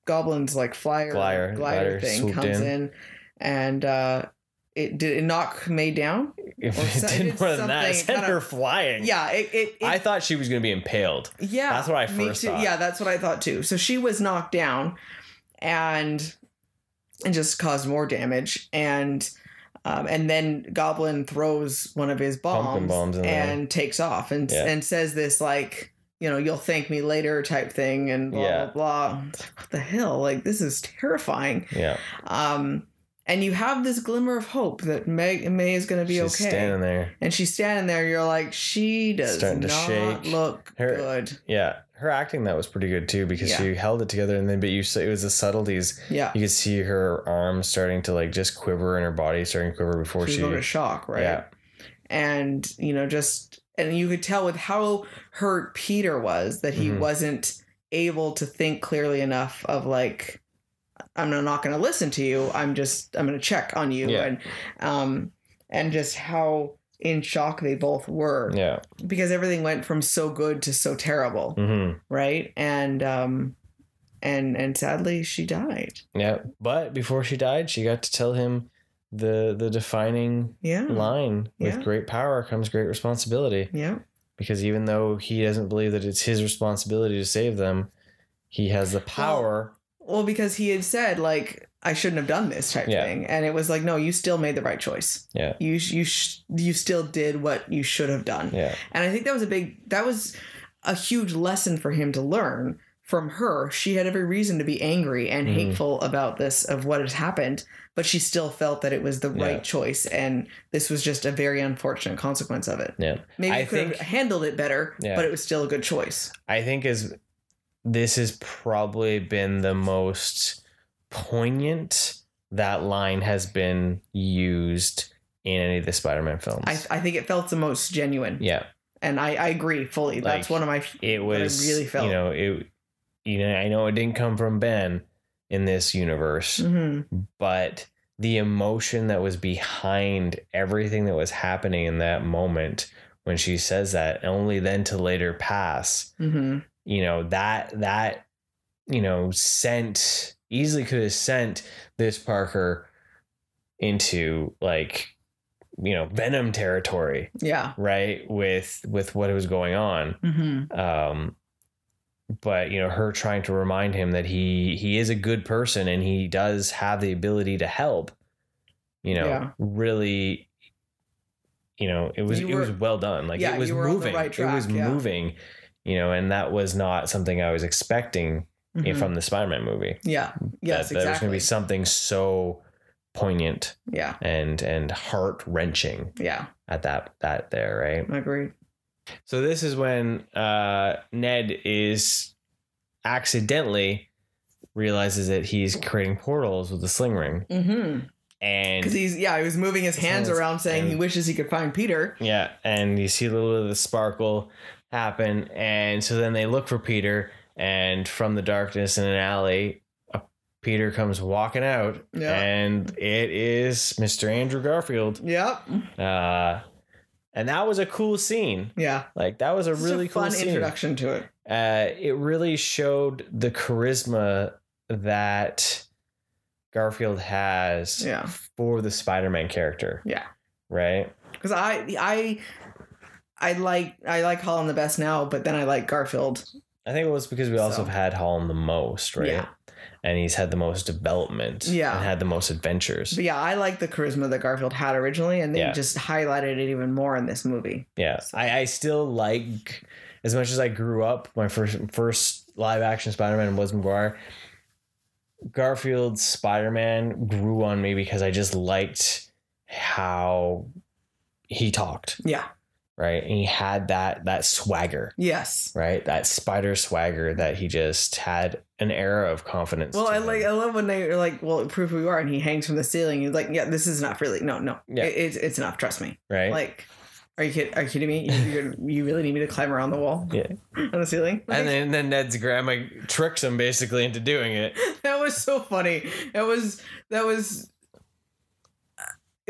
Goblin's glider thing comes in, and it knock May down? It did more than that. It sent her flying. Yeah. I thought she was going to be impaled. Yeah. That's what I first thought. Yeah, that's what I thought too. So she was knocked down and just caused more damage. And And then Goblin throws one of his Pumpkin bombs in there. and takes off and says this like, you know, you'll thank me later type thing and blah, blah, blah. It's like, what the hell? Like, this is terrifying. Yeah. And you have this glimmer of hope that May is going to be okay. She's standing there. And she's standing there. You're like, she does not look good. Yeah. Her acting, that was pretty good too, because she held it together, and then, but it was the subtleties. Yeah. You could see her arms starting to like just quiver and her body starting to quiver before she go to shock, right? Yeah. And, you know, and you could tell with how hurt Peter was that he wasn't able to think clearly enough of like, I'm not going to listen to you. I'm going to check on you. Yeah. And just how in shock they both were. Yeah. Because everything went from so good to so terrible. Mm-hmm. Right. And sadly she died. Yeah. But before she died, she got to tell him the defining line: with great power comes great responsibility. Yeah. Because even though he doesn't believe that it's his responsibility to save them, he has the power. Well, because he had said, like, I shouldn't have done this type thing. And it was like, no, you still made the right choice. Yeah. You still did what you should have done. Yeah. And I think that was a huge lesson for him to learn from her. She had every reason to be angry and hateful about this, of what had happened, but she still felt that it was the right choice. And this was just a very unfortunate consequence of it. Yeah. Maybe you could have handled it better, but it was still a good choice. I think this has probably been the most poignant that line has been used in any of the Spider-Man films. I think it felt the most genuine. Yeah. And I agree fully. That's one of my, it was, I really felt. I know it didn't come from Ben in this universe, but the emotion that was behind everything that was happening in that moment when she says that, only then to later pass, that easily could have sent this Parker into like, Venom territory. Yeah. Right. With what was going on. But, her trying to remind him that he is a good person and he does have the ability to help, really, it was well done. Like, it was moving. Right track, it was moving, and that was not something I was expecting from the Spider-Man movie. Yeah. Yes, exactly. There was going to be something so poignant. Yeah. And heart wrenching. Yeah. At that there, right? I agree. So this is when Ned is accidentally realizes that he's creating portals with the sling ring. And because he was moving his hands around saying he wishes he could find Peter. Yeah. And you see a little bit of the sparkle happen. And so then they look for Peter, and from the darkness in an alley, Peter comes walking out, and it is Mr. Andrew Garfield. Yep. And that was a cool scene. Yeah. Like, that was a really cool fun scene. Introduction to it. It really showed the charisma that Garfield has for the Spider-Man character. Yeah. Right? Because I like Holland the best now, but then I like Garfield. I think it was because we also have had Holland the most, right? Yeah. And he's had the most development. Yeah. And had the most adventures. But yeah, I like the charisma that Garfield had originally, and they just highlighted it even more in this movie. Yeah. So. I still like, as much as I grew up, my first live action Spider-Man was Maguire. Garfield's Spider-Man grew on me because I just liked how he talked. Yeah. Right. And he had that swagger. Yes. Right. That spider swagger that he just had an air of confidence. Well, I love when they're like, well, prove who you are. And he hangs from the ceiling. He's like, yeah, this is enough. Really. No. Yeah. It's enough. Trust me. Right. Like, are you kidding me? You really need me to climb around the wall? Yeah. On the ceiling? Like, and then Ned's grandma tricks him basically into doing it. That was so funny. It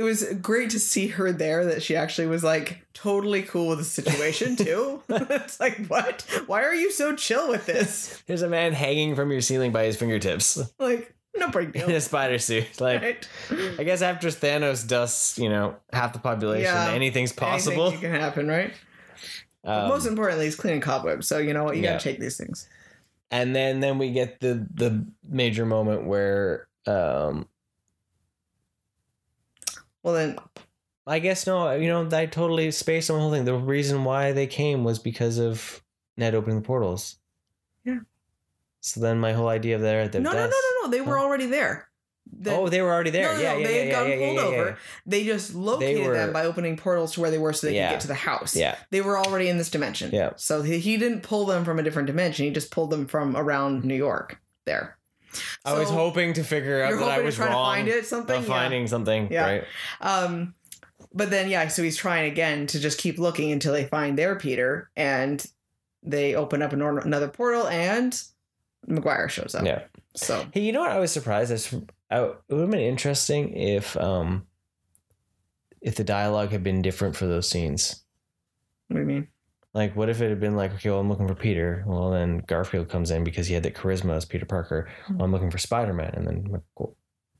was great to see her there, that she actually was like totally cool with the situation too. It's like, what? Why are you so chill with this? There's a man hanging from your ceiling by his fingertips. Like, no big deal. In a spider suit. Like, right? I guess after Thanos dusts, half the population, anything's possible. Anything can happen, right? But most importantly, he's cleaning cobwebs. So you know what? You gotta take these things. And then we get the major moment where Well, then, I guess no. I totally spaced on the whole thing. The reason why they came was because of Ned opening the portals. Yeah. So then my whole idea of there. No. They were already there. They were already there. No, they had gotten pulled over. They just located them by opening portals to where they were so they could get to the house. Yeah. They were already in this dimension. Yeah. So he didn't pull them from a different dimension. He just pulled them from around New York there. I was hoping to figure out that I was wrong. To find it, something? Finding something, right? But then, so he's trying again to just keep looking until they find their Peter, and they open up another portal, and Maguire shows up. Yeah. So hey, you know what? I was surprised. It would have been interesting if the dialogue had been different for those scenes. What do you mean? Like, what if it had been like, okay, well, I'm looking for Peter. Well, then Garfield comes in because he had that charisma as Peter Parker. Well, I'm looking for Spider-Man. And then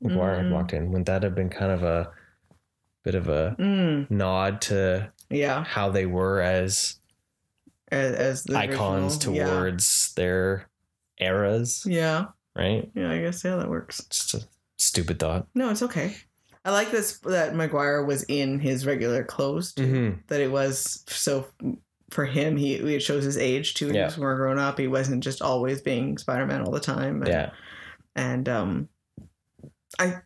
Maguire had walked in. Wouldn't that have been kind of a bit of a nod to how they were as the icons original, towards their eras? Yeah. Right? Yeah, I guess, that works. Just a stupid thought. No, it's okay. I like this, that Maguire was in his regular clothes, too. Mm-hmm. That it was so... For him, it shows his age too. He was more grown up. He wasn't just always being Spider-Man all the time. And I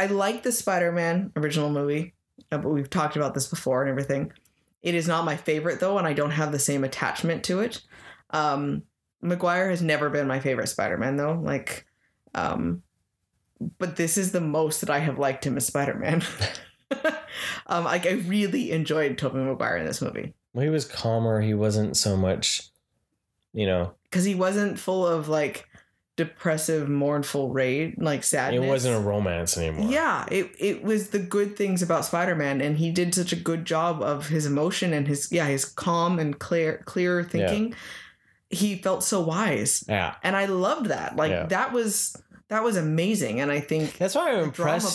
like the Spider-Man original movie, but we've talked about this before and everything. It is not my favorite though, and I don't have the same attachment to it. Maguire has never been my favorite Spider-Man though. Like, but this is the most that I have liked him as Spider-Man. I really enjoyed Tobey Maguire in this movie. Well, he was calmer. He wasn't so much, because he wasn't full of like depressive, mournful rage, like sadness. It wasn't a romance anymore. Yeah, it was the good things about Spider-Man, and he did such a good job of his emotion and his calm and clear thinking. Yeah. He felt so wise. Yeah, and I loved that. Like that was amazing, and I think that's why I'm impressed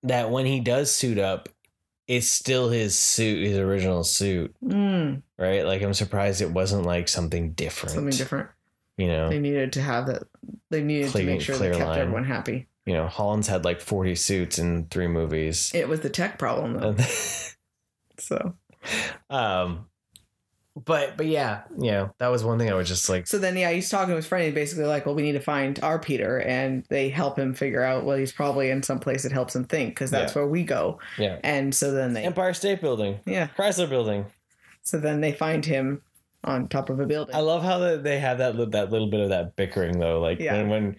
that when he does suit up, it's still his suit, his original suit, right? Like I'm surprised it wasn't like something different. They needed to have that. They needed to make sure they kept everyone happy. Holland's had like 40 suits in 3 movies. It was the tech problem though. So, But yeah, that was one thing I was just like. So then, he's talking to his friend. He's basically like, well, we need to find our Peter. And they help him figure out, well, he's probably in some place that helps him think because that's where we go. Yeah. And so then Empire State Building. Yeah. Chrysler Building. So then they find him on top of a building. I love how they have that little bit of that bickering though. Like when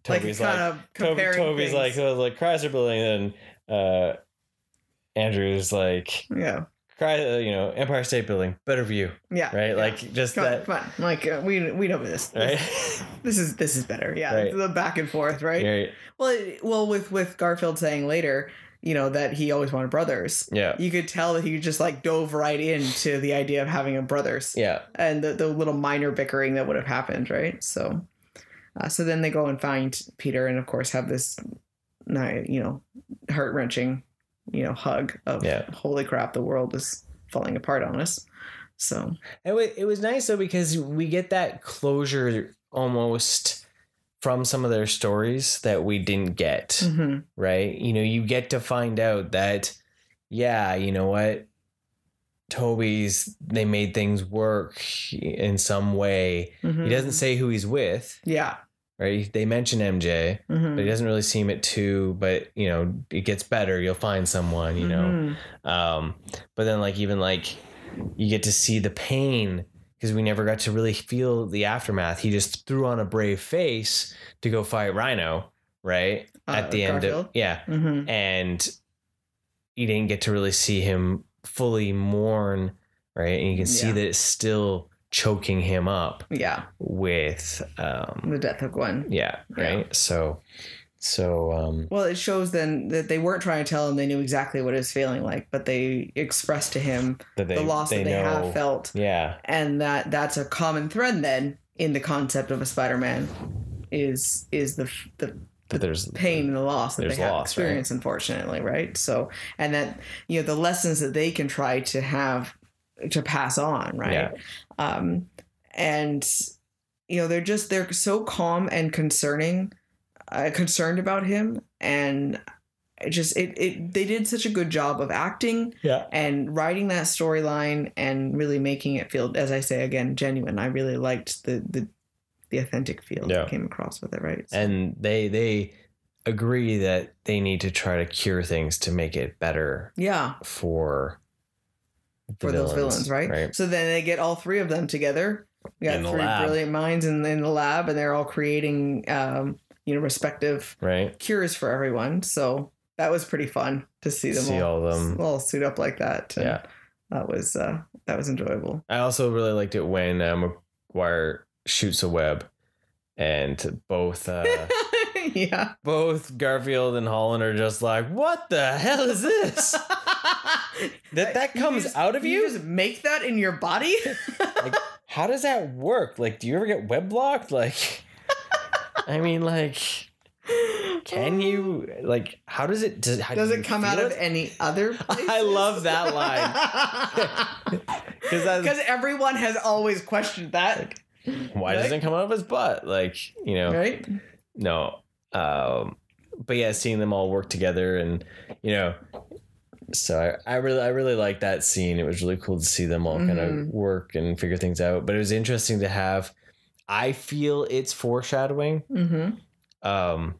Toby's Toby's like Chrysler Building, and Andrew's like, Empire State Building, better view. Yeah. Right? Yeah. Like just come on. Like we know this. Right? This is better. Yeah. Right. The back and forth, right? Well, with Garfield saying later, that he always wanted brothers. Yeah. You could tell that he just like dove right into the idea of having a brothers. Yeah. And the little minor bickering that would have happened, right? So then they go and find Peter, and of course have this heart-wrenching hug of holy crap, the world is falling apart on us. So it was nice though, because we get that closure almost from some of their stories that we didn't get, right? You get to find out that, they made things work in some way. He doesn't say who he's with. Yeah. Right. They mention MJ, but he doesn't really seem it too. But it gets better. You'll find someone. But then you get to see the pain because we never got to really feel the aftermath. He just threw on a brave face to go fight Rhino. Right at the Garfield. End of and you didn't get to really see him fully mourn. Right, and you can see that it's still choking him up with the death of Gwen. Right. So well, it shows then that they weren't trying to tell him they knew exactly what it was feeling like, but they expressed to him the loss that they have felt. Yeah. And that's a common thread then in the concept of a Spider-Man is the there's pain and the loss that they have experienced, right? Unfortunately, right? So, and that the lessons that they can try to have to pass on, right? And they're so calm and concerned about him, and they did such a good job of acting and writing that storyline and really making it feel, as I say again, genuine. I really liked the authentic feel that came across with it, right? So. And they agree that they need to try to cure things to make it better. Yeah. For those villains, right? So then they get all three of them together. We got three brilliant minds in the lab, and they're all creating, respective cures for everyone. So that was pretty fun to see them all suit up like that. And that was enjoyable. I also really liked it when McGuire shoots a web, and both both Garfield and Holland are just like, "What the hell is this?" that comes out of you? You just make that in your body? Like, how does that work? Like, do you ever get web blocked? Like, I mean, like, can you, like, how does it, does it come out of any other place? I love that line. Because everyone has always questioned that. Like, why doesn't it come out of his butt? Like, right? No. But yeah, seeing them all work together and, so I really liked that scene. It was really cool to see them all kind of work and figure things out. But it was interesting to have. I feel it's foreshadowing. But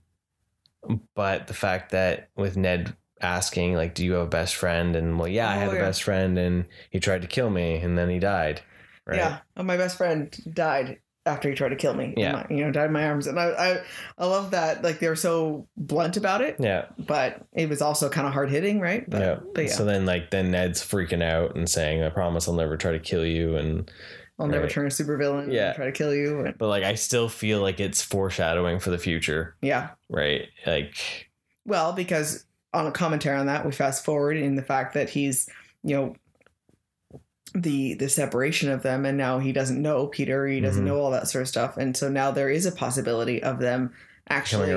the fact that with Ned asking, like, "Do you have a best friend?" And I had a best friend, and he tried to kill me, and then he died. Right? Yeah, my best friend died after he tried to kill me. Yeah, died in my arms, and I love that. Like, they were so blunt about it. Yeah, but it was also kind of hard hitting, right? But yeah. So then Ned's freaking out and saying, "I promise I'll never try to kill you," and I'll never turn a supervillain. Yeah, and try to kill you. But I still feel like it's foreshadowing for the future. Yeah. Right. Like. Well, because on a commentary on that, we fast forward in the fact that he's, the separation of them, and now he doesn't know Peter, he doesn't know all that sort of stuff, and so now there is a possibility of them actually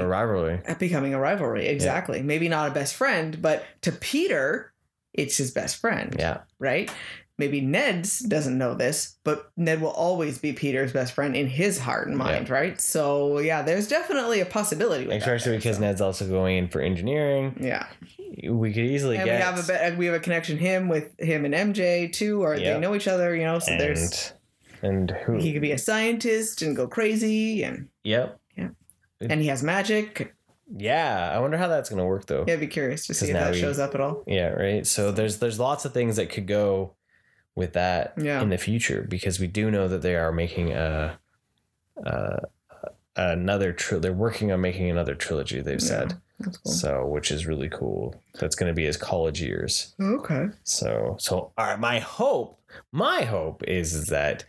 becoming a rivalry. Exactly. Maybe not a best friend, but to Peter it's his best friend. Yeah. Right. Maybe Ned doesn't know this, but Ned will always be Peter's best friend in his heart and mind, right? So yeah, there's definitely a possibility with especially because Ned's also going in for engineering. Yeah. We could easily we have a connection with him and MJ too, or they know each other, so there's who he could be a scientist and go crazy and and he has magic. Yeah, I wonder how that's going to work though. Yeah, I'd be curious to see if that shows up at all. Yeah, right. So there's lots of things that could go with that in the future, because we do know that they are making they're working on making another trilogy, they've said. That's cool. So, which is really cool. That's going to be his college years. Okay. So all right, my hope is that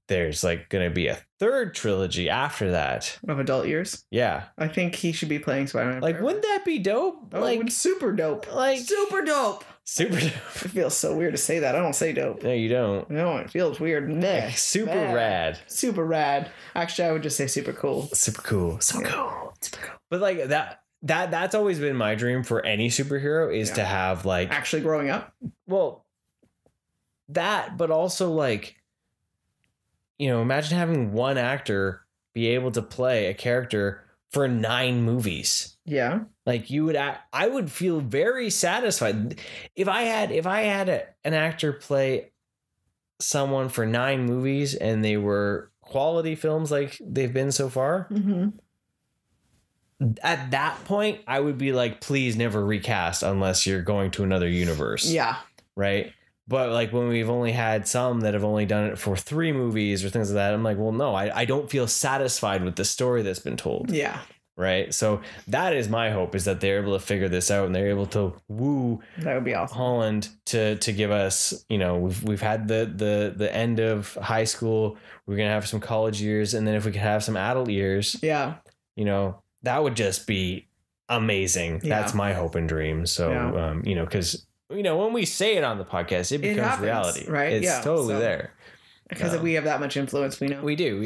there's going to be a third trilogy after that of adult years. Yeah, I think he should be playing Spider-Man. Wouldn't that be dope? Super dope. Super dope. Super dope. It feels so weird to say that. I don't say dope. No, you don't. No, it feels weird. Super rad. Super rad. Actually, I would just say super cool. Super cool. So cool. Super cool. But that's always been my dream for any superhero is to have actually growing up. Well, that, but also imagine having one actor be able to play a character for 9 movies. Yeah. I would feel very satisfied if I had an actor play someone for 9 movies and they were quality films like they've been so far. Mm-hmm. At that point, I would be like, please never recast unless you're going to another universe. Yeah. Right. But when we've only had some that have only done it for 3 movies or things like that, I'm like, well, no, I don't feel satisfied with the story that's been told. Yeah. Right. So that is my hope, is that they're able to figure this out and they're able to woo that would be awesome. Holland to give us, we've had the end of high school. We're going to have some college years. And then if we could have some adult years, that would just be amazing. Yeah. That's my hope and dream. So, because, when we say it on the podcast, it becomes reality. Right. It's totally there. Because we have that much influence, we know. We do.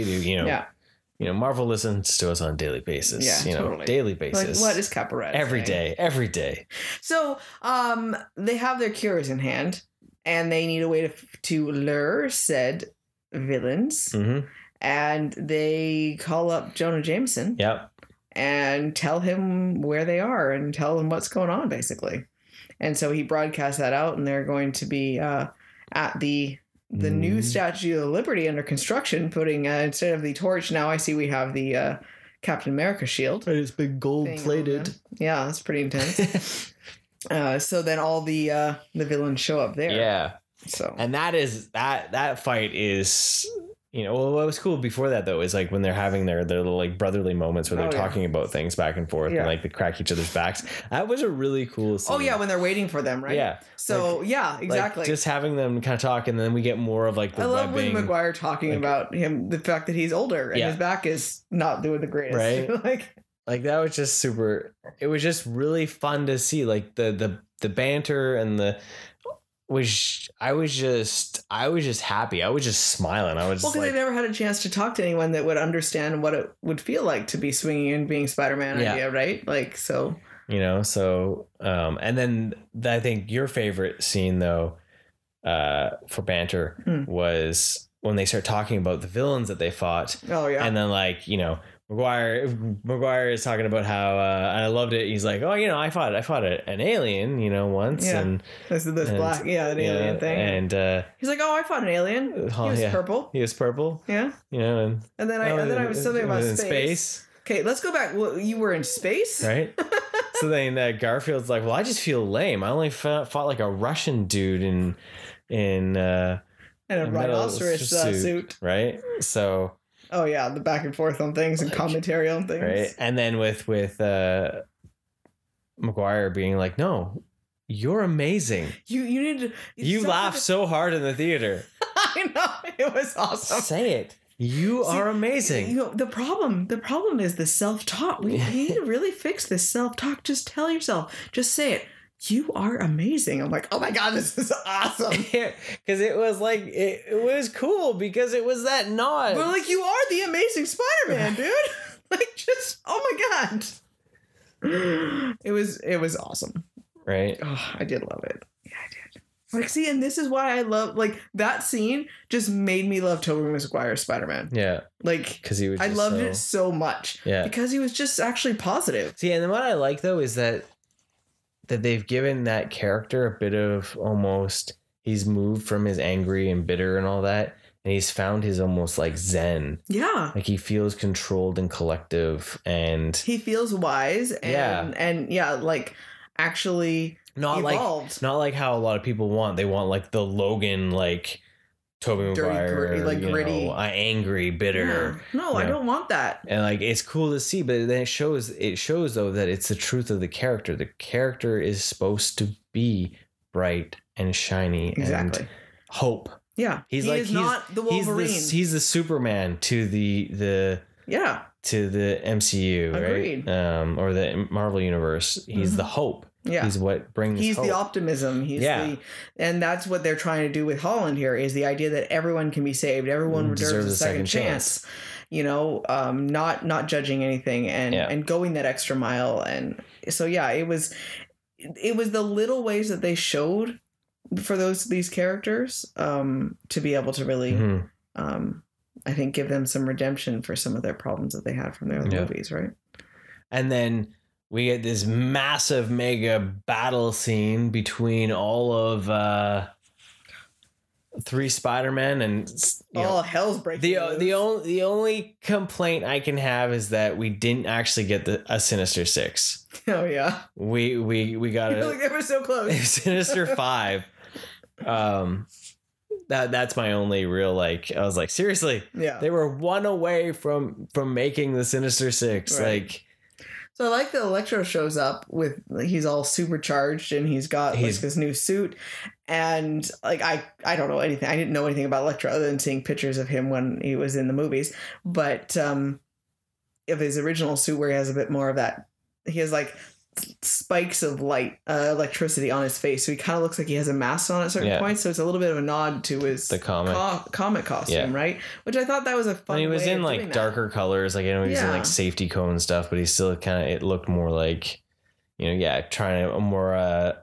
Marvel listens to us on a daily basis. Yeah, totally. Daily basis. What is Cabaret? Every day. So, they have their cures in hand, and they need a way to lure said villains. Mm-hmm. And they call up Jonah Jameson. Yep. and tell him where they are and tell him what's going on, basically. And so he broadcast that out, and they're going to be at the new Statue of Liberty under construction, putting instead of the torch, now I see we have the Captain America shield. It's been gold plated. Yeah, that's pretty intense. So then all the villains show up there. Yeah. So and that fight is, you know, well, what was cool before that though is like when they're having their little like brotherly moments where they're talking about things back and forth and like they crack each other's backs. That was a really cool scene. Oh yeah, when they're waiting for them, right? Yeah. So like, yeah, exactly. Like just having them kind of talk, and then we get more of like the webbing. I love when Maguire talking about him, the fact that he's older and his back is not doing the greatest. Right. like that was just super. It was just really fun to see, like the banter and the. I was just happy. I was just smiling. I was because they never had a chance to talk to anyone that would understand what it would feel like to be swinging and being Spider-Man idea, right? Like, so, you know, so, and then I think your favorite scene though, for banter was when they start talking about the villains that they fought. Oh yeah. And then like, you know, Maguire is talking about how and I loved it. He's like, oh, you know, I fought an alien, you know, once, and this black, an alien thing, and he's like, oh, I fought an alien. He was purple. He was purple. Yeah, you know, and then I was something about space. Okay, let's go back. Well, you were in space, right? So then Garfield's like, well, I just feel lame. I only fought like a Russian dude in a rhinoceros suit, right? So. Oh yeah, the back and forth on things and commentary on things. Right. And then with Maguire being like, no, you're amazing. You need to. You laughed so hard in the theater. I know, it was awesome. Say it. You are amazing. You know, the problem is the self-talk. We need to really fix this self-talk. Just tell yourself. Just say it. You are amazing. I'm like, oh my God, this is awesome. Because it was like, it was cool because it was that nod. But like, you are the amazing Spider-Man, dude. Like, just, oh my God. It was awesome. Right? Oh, I did love it. Yeah, I did. Like, see, and this is why I love, like, that scene just made me love Tobey Maguire's Spider-Man. Yeah. Like, because he was I loved it so much. Yeah. Because he was just actually positive. See, and then what I like, though, is that they've given that character a bit of almost, he's moved from his angry and bitter and all that, and he's found his almost like zen. Yeah. Like he feels controlled and collective, and he feels wise and like actually not evolved. Like how a lot of people want. They want like the Logan, like Tobey Maguire, like gritty, angry, bitter. Yeah. No, I don't want that. And like it's cool to see, but then it shows though that it's the truth of the character. The character is supposed to be bright and shiny and hope. Yeah, he is not the Wolverine. He's the Superman to the to the MCU, Agreed. right? Or the Marvel universe. He's the hope. Yeah. He's what brings He's hope. the optimism. And that's what they're trying to do with Holland here, is the idea that everyone can be saved. Everyone deserves a second chance. You know, not judging anything and going that extra mile. And so, yeah, it was the little ways that they showed for these characters to be able to really, I think, give them some redemption for some of their problems that they had from their other movies. Right. And then we get this massive mega battle scene between all of three Spider-Men, and hell's breaking loose. The only complaint I can have is that we didn't actually get a Sinister Six. Oh yeah, we got it. Like they were so close. Sinister Five. That's my only real I was like, seriously, they were one away from making the Sinister Six, right. like. So I like that Electro shows up with, he's all supercharged and he's got his new suit, and like I don't know anything. I didn't know anything about Electro other than seeing pictures of him when he was in the movies. But of his original suit, where he has a bit more of that, he has like spikes of light, electricity on his face, so he kind of looks like he has a mask on at certain points. So it's a little bit of a nod to his comic costume, right? Which I thought that was a fun. And he was in like darker colors, like he was in like safety cone stuff, but he still it looked more like, trying a more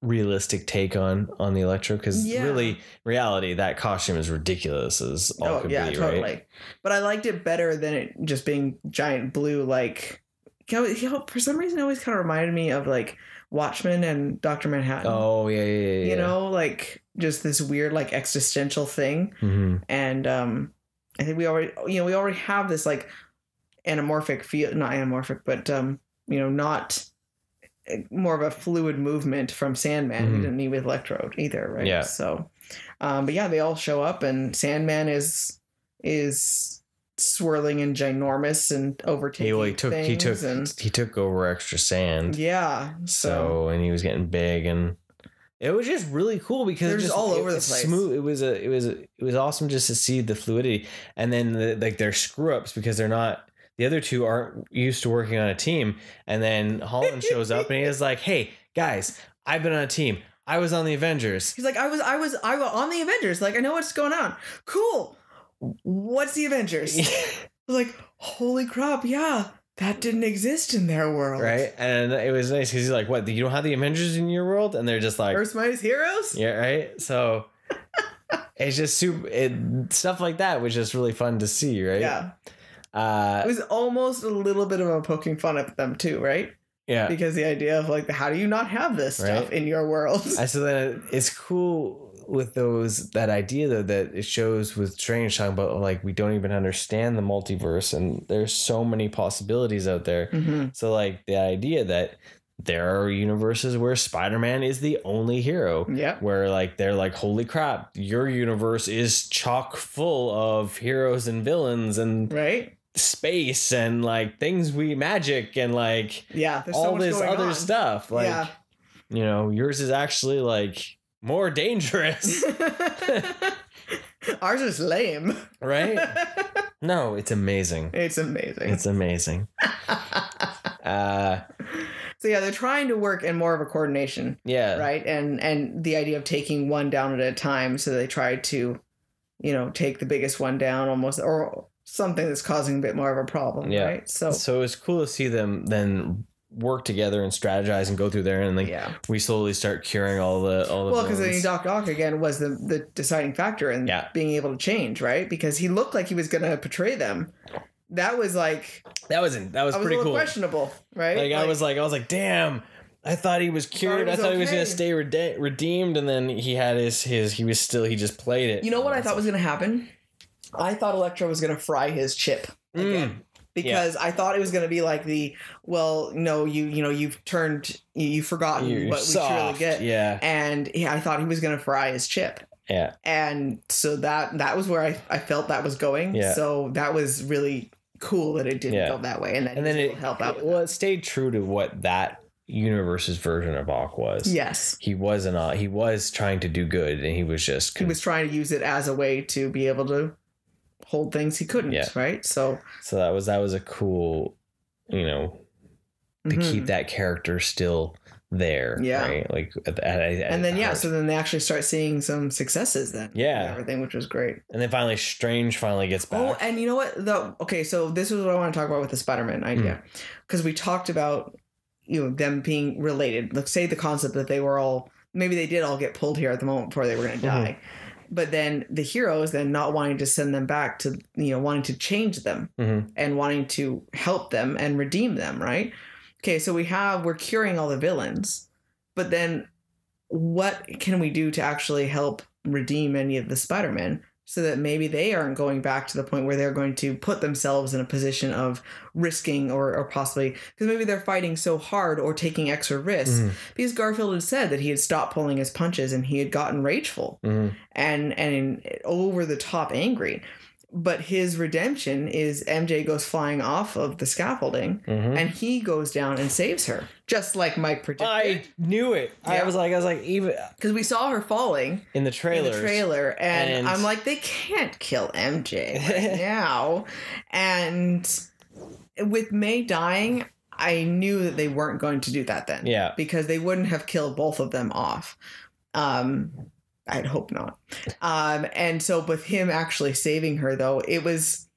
realistic take on the Electro, because really reality that costume is ridiculous as all could be, totally. Right? But I liked it better than it just being giant blue, like for some reason, it always kind of reminded me of like Watchmen and Dr. Manhattan. Oh yeah. You know, like just this weird like existential thing. Mm-hmm. And I think we already have this like anamorphic feel, not anamorphic, but not more of a fluid movement from Sandman. Mm-hmm. We didn't need with Electro either, right? Yeah. So, but yeah, they all show up, and Sandman is swirling and ginormous and overtaking things. He took over extra sand. Yeah. So and he was getting big, and it was just really cool because they're just all over the place. Smooth. It was awesome just to see the fluidity, and then their screw ups because they're not. The other two aren't used to working on a team, and then Holland shows up and he is like, "Hey guys, I've been on a team. I was on the Avengers." He's like, I was on the Avengers. Like, I know what's going on. Cool. What's the Avengers? I was like, holy crap, yeah, that didn't exist in their world. Right? And it was nice because he's like, what, you don't have the Avengers in your world? And they're just like... Earth's Mightiest Heroes? Yeah, right? So it's just stuff like that was just really fun to see, right? Yeah. It was almost a little bit of a poking fun at them too, right? Yeah. Because the idea of like, how do you not have this stuff in your world? So then it's cool with that idea though, that it shows with Strange talking about like, we don't even understand the multiverse and there's so many possibilities out there. Mm-hmm. So like the idea that there are universes where Spider-Man is the only hero. Yeah. Where like they're like, holy crap, your universe is chock full of heroes and villains and space and like magic and like there's all so much this going other on. stuff. Like yours is actually like more dangerous. Ours is lame. Right? No, it's amazing. It's amazing. It's amazing. So yeah, they're trying to work in more of a coordination. Yeah. Right. And the idea of taking one down at a time. So they try to, take the biggest one down almost, or something that's causing a bit more of a problem. Yeah. Right. So it's cool to see them then work together and strategize and go through there, and we slowly start curing all the because then Doc Ock again was the deciding factor in being able to change, right? Because he looked like he was going to betray them. That was like that was pretty cool. Questionable, right? Like I was like, damn. I thought he was cured. I thought he was going to stay redeemed, and then he had he just played it. You know what I thought was going to happen? I thought Electro was going to fry his chip again. Because I thought it was going to be like you've forgotten what we truly get. Yeah. And I thought he was going to fry his chip. Yeah. And so that was where I felt that was going. Yeah. So that was really cool that it didn't go that way. And then it helped out. It stayed true to what that universe's version of Ock was. Yes. He was trying to do good, and he was just... He was trying to use it as a way to be able to hold things he couldn't, right? So that was a cool, to keep that character still there, right? Like, so then they actually start seeing some successes then, everything, which was great. And then finally, Strange finally gets back. Oh, and you know what? So this is what I want to talk about with the Spider-Man idea, because we talked about them being related. Let's say the concept that they did all get pulled here at the moment before they were going to die. But then the heroes then not wanting to send them back to, wanting to change them and wanting to help them and redeem them, right? Okay, so we're curing all the villains, but then what can we do to actually help redeem any of the Spider-Men so that maybe they aren't going back to the point where they're going to put themselves in a position of risking or possibly, because maybe they're fighting so hard or taking extra risks, because Garfield had said that he had stopped pulling his punches and he had gotten rageful and over the top angry. But his redemption is MJ goes flying off of the scaffolding and he goes down and saves her, just like Mike predicted. I knew it. Yeah. I was like, even because we saw her falling in the trailer, and I'm like, they can't kill MJ right now. And with May dying, I knew that they weren't going to do that then. Yeah, because they wouldn't have killed both of them off. I'd hope not. And so with him actually saving her, though, it was...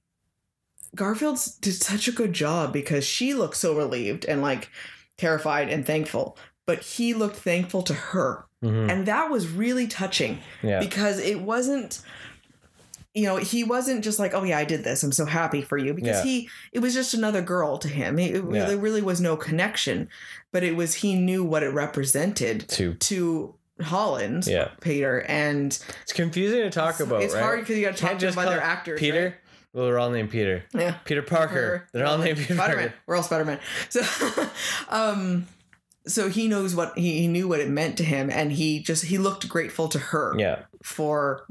Garfield did such a good job because she looked so relieved and like terrified and thankful, but he looked thankful to her. And that was really touching because it wasn't... he wasn't just like, oh yeah, I did this, I'm so happy for you, because it was just another girl to him. There really was no connection, but he knew what it represented to Holland, Peter, and it's confusing to talk about. It's hard because you got to talk to them by their actors. Peter. Right? Well, they're all named Peter. Yeah. Peter Parker. They're all named Peter Spider-Man. Parker. We're all Spider-Man. So, so he knows what he knew what it meant to him, and he looked grateful to her. Yeah. For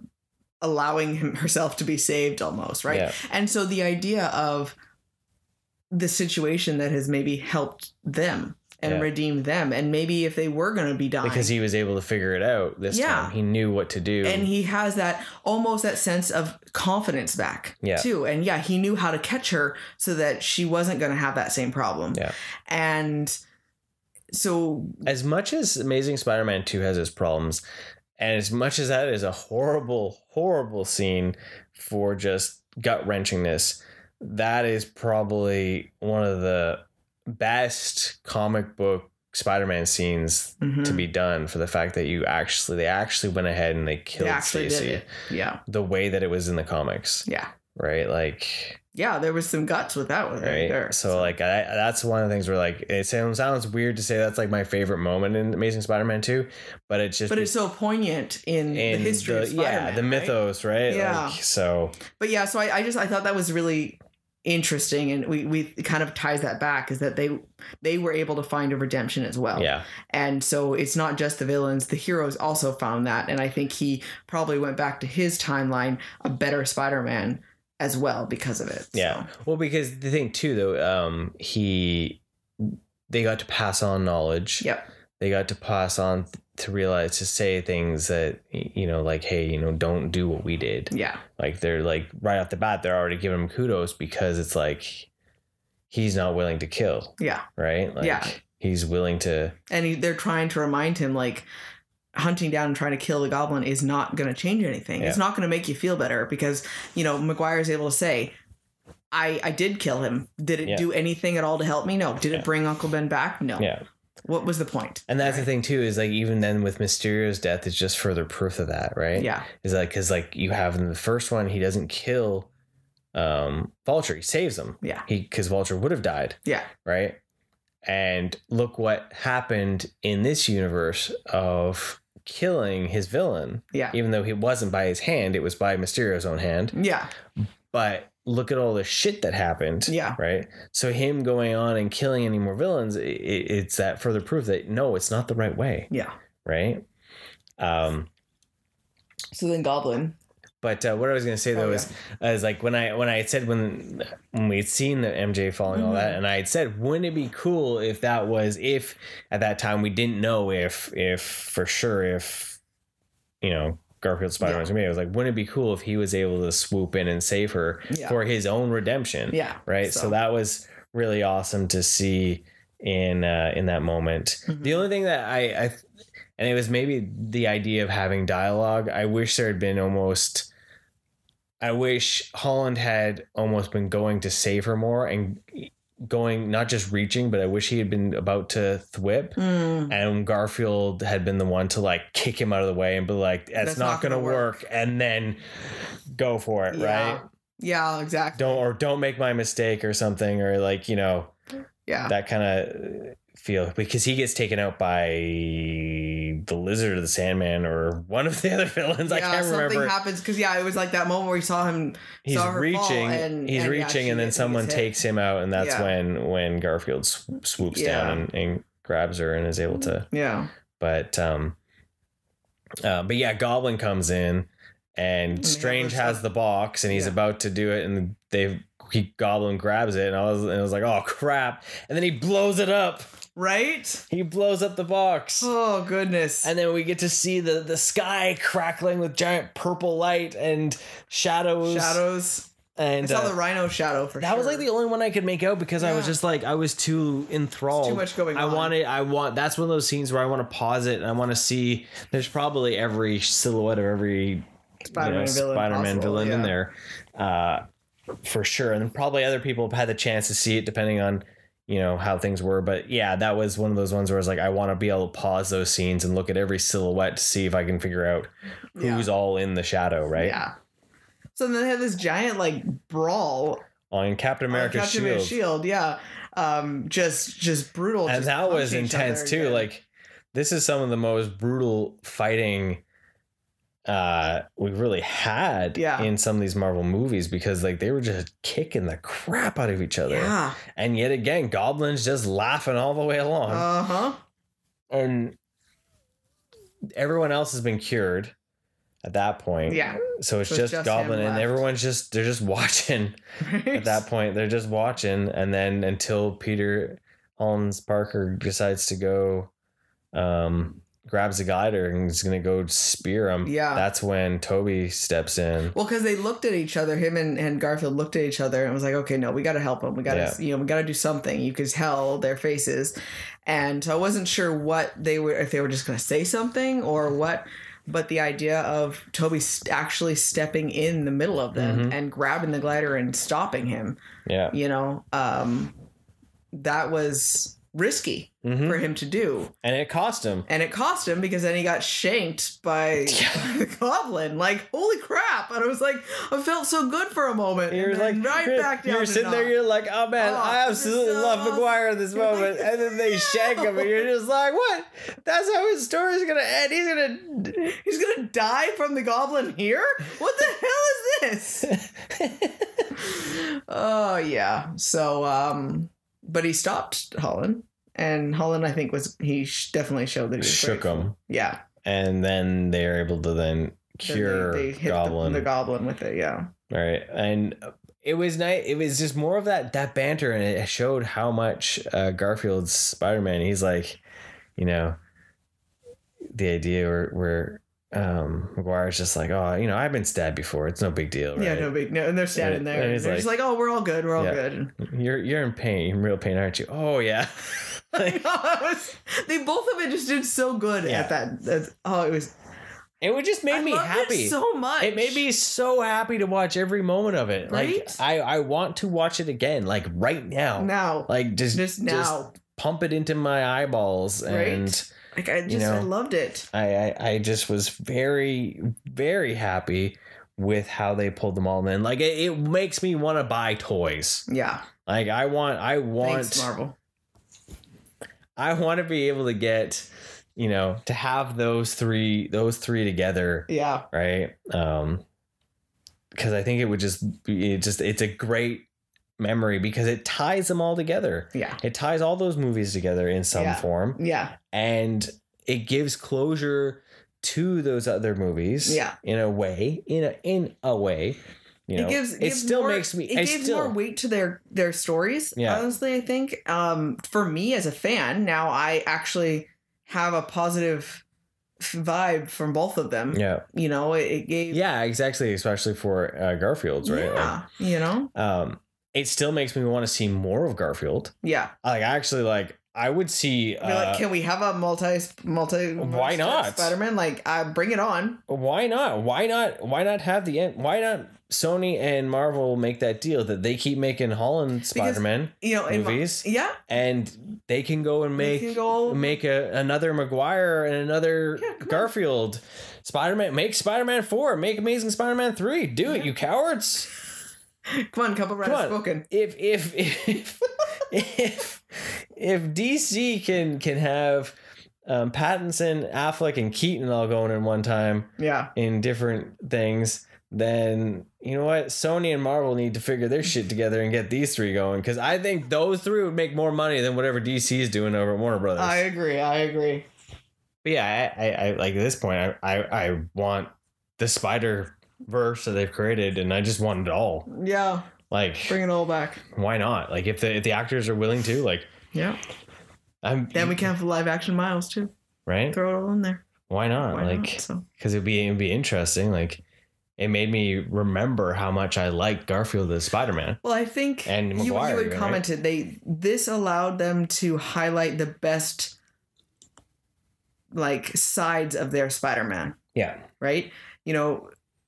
allowing herself to be saved, almost, right? Yeah. And so the idea of the situation that has maybe helped them and redeemed them, and maybe if they were going to be dying, because he was able to figure it out this time. He knew what to do, and he has that almost that sense of confidence back too. And he knew how to catch her so that she wasn't going to have that same problem. And so, as much as Amazing Spider-Man 2 has its problems, and as much as that is a horrible, horrible scene for just gut-wrenchingness, that is probably one of the best comic book Spider-Man scenes to be done, for the fact that they actually went ahead and they killed Stacy. Yeah. The way that it was in the comics. Yeah. Right? Like... Yeah, there was some guts with that one right there. So like that's one of the things where like it sounds weird to say that's like my favorite moment in Amazing Spider-Man 2, but it's so poignant in the history of Spider-Man, the mythos, right? Yeah. Like, so I thought that was really interesting, and we kind of ties that back, is that they were able to find a redemption as well. Yeah. And so it's not just the villains, the heroes also found that, and I think he probably went back to his timeline a better Spider-Man as well because of it. Yeah. So. Well, because the thing too, though, they got to pass on knowledge. Yep. They got to pass on to realize, to say things that, like, hey, don't do what we did. Yeah. Like, they're like, right off the bat, they're already giving him kudos, because it's like, he's not willing to kill. Yeah. Right? Like, he's willing to. And they're trying to remind him, like, hunting down and trying to kill the goblin is not going to change anything. It's not going to make you feel better, because, Maguire's able to say, I did kill him. Did it do anything at all to help me? No. Did it bring Uncle Ben back? No. Yeah. What was the point? And that's the thing too, is like, even then with Mysterio's death, it's just further proof of that, right? Yeah. Is like, because like you have in the first one, he doesn't kill Vulture. He saves him. Yeah. Because Vulture would have died. Yeah. Right. And look what happened in this universe of killing his villain. Yeah. Even though it wasn't by his hand, it was by Mysterio's own hand. Yeah. But look at all the shit that happened. Yeah. Right. So him going on and killing any more villains, it's that further proof that no, it's not the right way. Yeah. Right. So then Goblin. But what I was going to say though is like when I had said when we'd seen the MJ falling all that, and I had said, wouldn't it be cool if at that time we didn't know if for sure if Garfield Spider-Man was me. I was like, wouldn't it be cool if he was able to swoop in and save her for his own redemption? Yeah. Right. So that was really awesome to see in that moment. The only thing that I and it was maybe the idea of having dialogue. I wish there had been I wish Holland had almost been going to save her more and going, not just reaching, but I wish he had been about to thwip and Garfield had been the one to like kick him out of the way and be like, that's not going to work. And then go for it. Right. Yeah, exactly. Don't make my mistake or something, or like, that kind of feel, because he gets taken out by the Lizard or the Sandman or one of the other villains. I can't remember. Something happens because it was like that moment where he saw him. He's reaching, and then someone takes him out, and that's when Garfield swoops down and grabs her and is able to. Yeah. But Goblin comes in, and Strange has the box, and he's about to do it, and Goblin grabs it, and I was like, oh crap! And then he blows it up. Right? He blows up the box. Oh, goodness. And then we get to see the sky crackling with giant purple light and shadows. And I saw the rhino shadow for sure. That was like the only one I could make out, because I was just like, I was too enthralled. Too much going on. That's one of those scenes where I want to pause it and I want to see, there's probably every silhouette of every Spider-Man villain in there. For sure. And then probably other people have had the chance to see it depending on how things were. But yeah, that was one of those ones where I was like, I want to be able to pause those scenes and look at every silhouette to see if I can figure out who's all in the shadow, right? Yeah. So then they had this giant like brawl on Captain America's shield. Yeah. Just brutal. And just that was punch each intense other too. again. Like, this is some of the most brutal fighting we really had in some of these Marvel movies, because like they were just kicking the crap out of each other. Yeah. And yet again, Goblin's just laughing all the way along. Uh-huh. And everyone else has been cured at that point. Yeah. So it's just Goblin, and everyone's they're just watching. Right. At that point, they're just watching, and then until Peter Holmes Parker decides to go grabs a glider and is going to go spear him. Yeah. That's when Toby steps in. Well, because they looked at each other, him and Garfield looked at each other and was like, okay, no, we got to help him. We got to, we got to do something. You could tell their faces. And so I wasn't sure what they were, if they were just going to say something or what, but the idea of Toby actually stepping in the middle of them and grabbing the glider and stopping him. Yeah. That was risky for him to do. And it cost him. Because then he got shanked by the Goblin. Like, holy crap. And I was like, I felt so good for a moment. You're like, back down. You're sitting there, you're like, oh man, I absolutely love Maguire in this moment. And then they shank him and you're just like, what? That's how his story's gonna end. He's gonna die from the Goblin here? What the hell is this? Oh yeah. So but he stopped Holland, and Holland, I think, definitely showed that he was shook grateful. him. Yeah. And then they are able to then cure they hit Goblin. The Goblin with it, yeah. All right. And it was nice. It was just more of that banter, and it showed how much Garfield's Spider-Man, he's like, the idea where Maguire's just like, oh, I've been stabbed before. It's no big deal, right? Yeah, no. And they're standing there. And they're just like, oh, we're all good. We're all good. You're in pain. You're in real pain, aren't you? Oh, yeah. They both of it just did so good at that. It just made me happy so much. It made me so happy to watch every moment of it. Right? Like, I want to watch it again, like right now. Now. Like just now. Just pump it into my eyeballs. And like I loved it. I just was very, very happy with how they pulled them all in. Like it makes me want to buy toys. Yeah. Like I want Thanks, Marvel. I want to be able to get, to have those three together. Yeah. Right. Because I think it would it's a great memory because it ties them all together. Yeah. It ties all those movies together in some form. Yeah. And it gives closure to those other movies. Yeah. In a way. It still makes me. It gives more weight to their stories. Yeah. Honestly, I think for me as a fan, now I actually have a positive vibe from both of them. Yeah. It gave. Yeah, exactly. Especially for Garfield's, right? Yeah. It still makes me want to see more of Garfield. Yeah. I would see. Can we have a multi? Why not Spider-Man? Bring it on. Why not? Why not have the end? Why not Sony and Marvel make that deal that they keep making Holland Spider-Man movies? And they can go and make another Maguire and another Garfield Spider-Man. Make Spider-Man 4. Make Amazing Spider-Man 3. Do it, you cowards. Come on, couple rounds spoken. If DC can have Pattinson, Affleck, and Keaton all going in one time, in different things, then you know what? Sony and Marvel need to figure their shit together and get these three going, because I think those three would make more money than whatever DC is doing over at Warner Brothers. I agree. But yeah, I like at this point, I want the Spider-Verse that they've created, and I just want it all. Yeah. Like, bring it all back. Why not? Like, if the actors are willing to, like, yeah. Then we can have the live action Miles too. Right. Throw it all in there. Why not? Because it'd be interesting. Like, it made me remember how much I liked Garfield as Spider-Man. Well, I think and Maguire, you had commented this allowed them to highlight the best sides of their Spider-Man. Yeah. Right.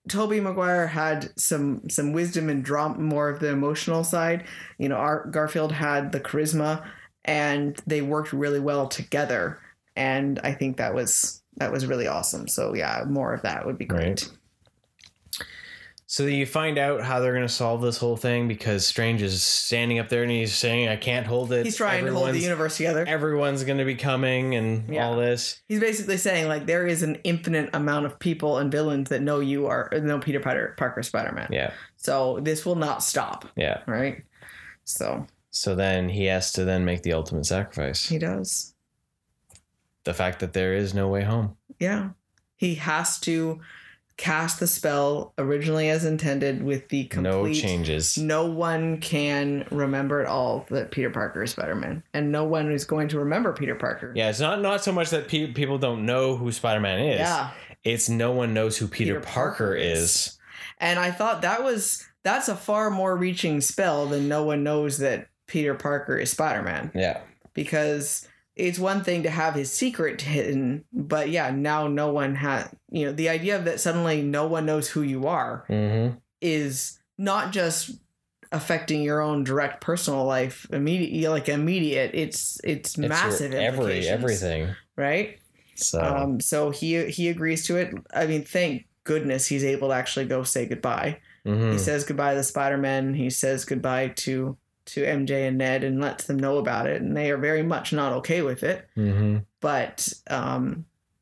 Tobey Maguire had some wisdom and drama, more of the emotional side. Garfield had the charisma, and they worked really well together. And I think that was really awesome. So yeah, more of that would be great. So you find out how they're going to solve this whole thing because Strange is standing up there and he's saying, I can't hold it. He's trying to hold the universe together. Everyone's going to be coming and all this. He's basically saying, like, there is an infinite amount of people and villains that know Peter Parker Spider-Man. Yeah. So this will not stop. Yeah. Right? So then he has to then make the ultimate sacrifice. He does. The fact that there is no way home. Yeah. He has to cast the spell originally as intended with the complete... No changes. No one can remember at all that Peter Parker is Spider-Man. And no one is going to remember Peter Parker. Yeah, it's not so much that people don't know who Spider-Man is. Yeah. It's no one knows who Peter Parker is. And I thought that's a far more reaching spell than no one knows that Peter Parker is Spider-Man. Yeah. Because... it's one thing to have his secret hidden, but yeah, now no one has, the idea that suddenly no one knows who you are is not just affecting your own direct personal life immediate. It's massive implications. Everything. Right. So he agrees to it. I mean, thank goodness he's able to actually go say goodbye. He says goodbye to the Spider-Man. He says goodbye to MJ and Ned and lets them know about it, and they are very much not okay with it. But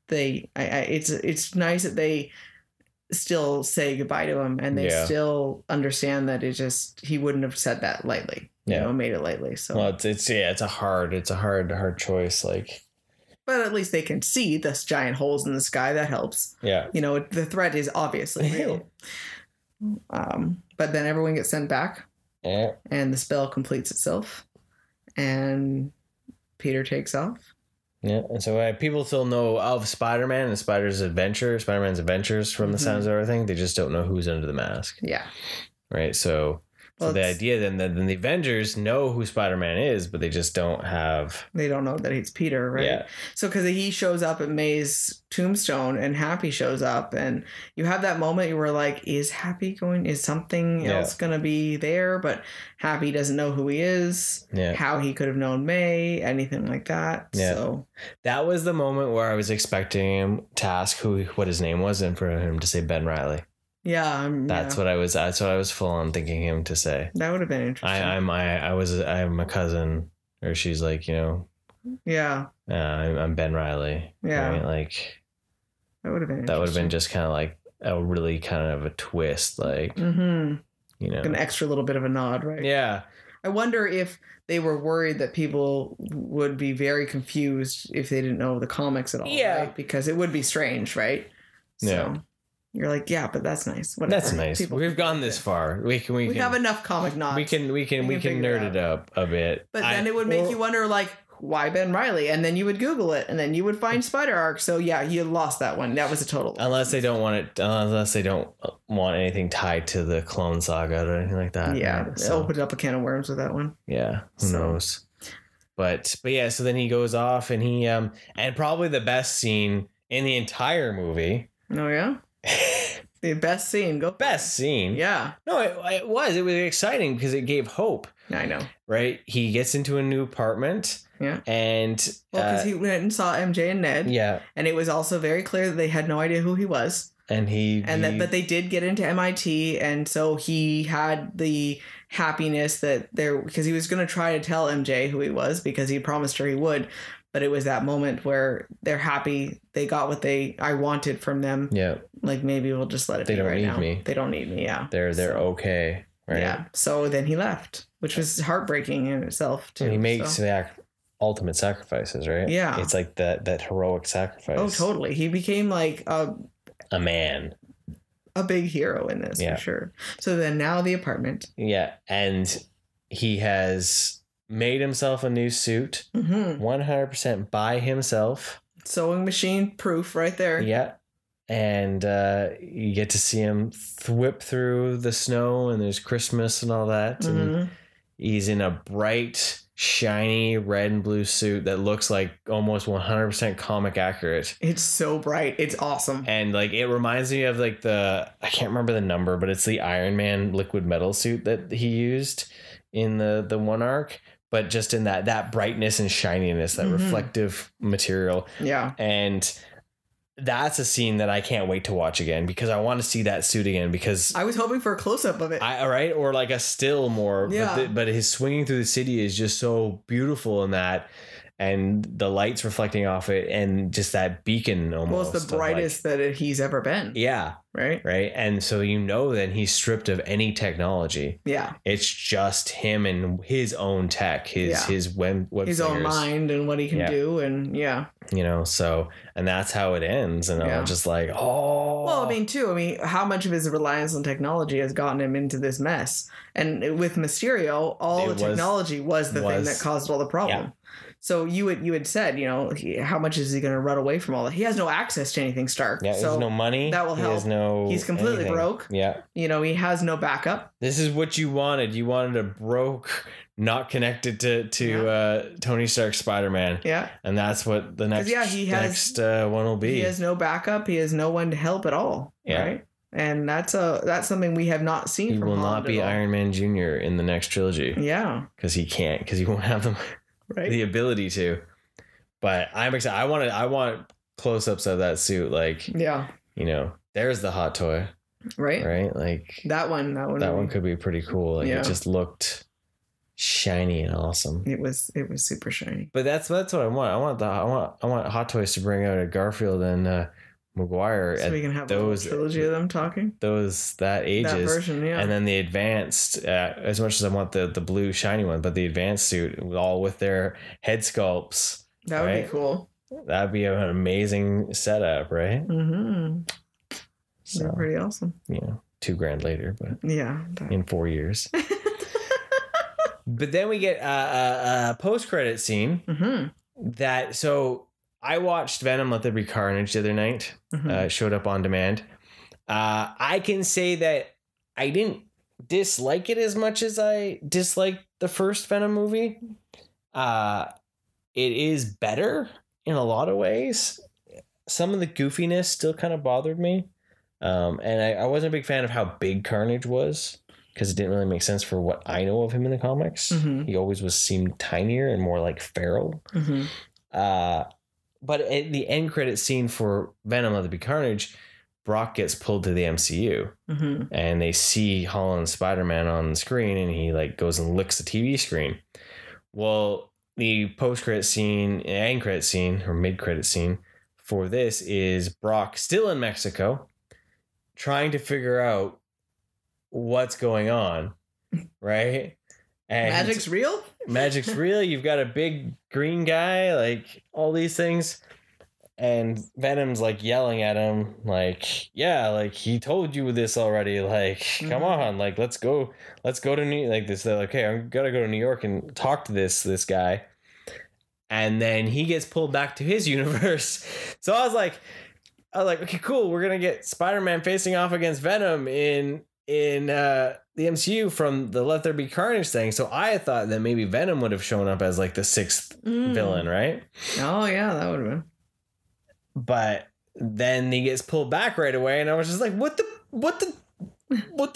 it's nice that they still say goodbye to him, and they still understand that he wouldn't have said that lightly. Made it lightly. So well, it's a hard choice. Like, but at least they can see this giant holes in the sky. That helps. Yeah. The threat is obviously real. But then everyone gets sent back. Yeah. And the spell completes itself, and Peter takes off. Yeah, and so people still know of Spider-Man and Spider-Man's adventures from the sounds of everything. They just don't know who's under the mask. Yeah. Right. So the idea then the Avengers know who Spider-Man is, but they just don't know that he's Peter, right? Yeah. So because he shows up at May's tombstone and Happy shows up, and you have that moment you were like, is something else going to be there? But Happy doesn't know who he is, how he could have known May, anything like that. Yeah. So that was the moment where I was expecting him to ask what his name was and for him to say Ben Reilly. Yeah, that's what I was full on thinking him to say. That would have been interesting. I'm a cousin, or she's like, yeah. I'm Ben Reilly. Yeah, right? Like that would have been. That would have been just kind of like a really kind of a twist, like an extra little bit of a nod, right? Yeah. I wonder if they were worried that people would be very confused if they didn't know the comics at all. Yeah, right? Because it would be strange, right? So. Yeah. You're like, yeah, but that's nice. Whatever. That's nice. We've gone this far. We have enough comic nods. We can nerd it up a bit. But then it would make you wonder, like, why Ben Reilly? And then you would Google it, and then you would find Spider Arc. So yeah, you lost that one. That was a total. Unless they don't want anything tied to the Clone Saga or anything like that. Yeah, it opened up a can of worms with that one. Yeah, who knows? But yeah, so then he goes off, and he and probably the best scene in the entire movie. Oh yeah. The best scene. Best scene. Yeah. No, it was exciting because it gave hope. I know. Right? He gets into a new apartment. Yeah. And because he went and saw MJ and Ned. Yeah. And it was also very clear that they had no idea who he was. But they did get into MIT, and so he had the happiness because he was going to try to tell MJ who he was because he promised her he would. But it was that moment where they're happy. They got what I wanted from them. Yeah. Like, maybe we'll just let it be right now. They don't need me. Yeah. They're okay. Right. Yeah. So then he left, which was heartbreaking in itself too. And he makes the ultimate sacrifices, right? Yeah. It's like that heroic sacrifice. Oh, totally. He became like a man. A big hero in this, for sure. So then now the apartment. Yeah. And he has made himself a new suit, 100% by himself. Sewing machine proof right there. Yeah. And you get to see him whip through the snow, and there's Christmas and all that. And he's in a bright, shiny red and blue suit that looks like almost 100% comic accurate. It's so bright. It's awesome. And like, it reminds me of like I can't remember the number, but it's the Iron Man liquid metal suit that he used in the one arc. But just in that brightness and shininess, that reflective material. Yeah. And that's a scene that I can't wait to watch again because I want to see that suit again because I was hoping for a close up of it. right, or like a still more. Yeah. But his swinging through the city is just so beautiful in that, and the lights reflecting off it, and just that beacon almost. Well, it's the brightest that he's ever been. Yeah. Right. Right. And so then he's stripped of any technology. Yeah. It's just him and his own tech, his web his own mind and what he can do, and so and that's how it ends, and I'm just like, oh. Well, I mean, how much of his reliance on technology has gotten him into this mess? And with Mysterio, all the technology was the thing that caused all the problem. Yeah. So you had said, how much is he going to run away from all that? He has no access to anything, Stark. Yeah, so there's no money. That will help. He's completely broke. Yeah. He has no backup. This is what you wanted. You wanted a broke, not connected to Tony Stark's Spider-Man. Yeah. And that's what the next one will be. He has no backup. He has no one to help at all. Yeah. Right. And that's something we have not seen. He will not be Iron Man Jr. in the next trilogy. Yeah. Because he can't. Because he won't have them. Right. The ability to. But I'm excited. I want close-ups of that suit. Like, there's the hot toy. Right. Like that one could be pretty cool. Like it just looked shiny and awesome. It was super shiny. But that's what I want. I want Hot Toys to bring out a Garfield and Maguire. So we can have a trilogy of them talking. That ages. That version, yeah. And then the advanced, as much as I want the blue shiny one, but the advanced suit all with their head sculpts. That would be cool. That'd be an amazing setup, right? Mm-hmm. So, they're pretty awesome. $2,000 later, but in 4 years. But then we get a post-credit scene so I watched Venom Let There Be Carnage the other night. Showed up on demand. I can say that I didn't dislike it as much as I disliked the first Venom movie. It is better in a lot of ways. Some of the goofiness still kind of bothered me. And I wasn't a big fan of how big Carnage was because it didn't really make sense for what I know of him in the comics. He always seemed tinier and more like feral. But at the end credit scene for Venom Let There Be Carnage, Brock gets pulled to the MCU and they see Holland's Spider-Man on the screen and he goes and licks the TV screen. Well, the post-credit scene and credit scene or mid-credit scene for this is Brock still in Mexico trying to figure out what's going on, right? And magic's real? Magic's real. You've got a big green guy, all these things. And Venom's yelling at him, he told you this already. Come on, let's go to New York. They're like, hey, I'm gonna go to New York and talk to this guy. And then he gets pulled back to his universe. So I was like, okay, cool. We're gonna get Spider-Man facing off against Venom in the MCU from the Let There Be Carnage thing. So I thought that maybe Venom would have shown up as the sixth villain, right? Oh yeah, that would have been. But then he gets pulled back right away, and I was just like, what the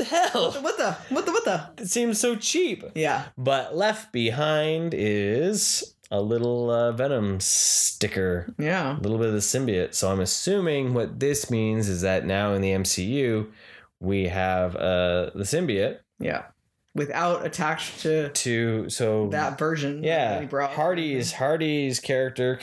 hell? What the? It seems so cheap. Yeah. But left behind is a little Venom sticker. Yeah. A little bit of the symbiote. So I'm assuming what this means is that now in the MCU, we have the symbiote. Yeah. Without attached to that version. Yeah. Hardy's character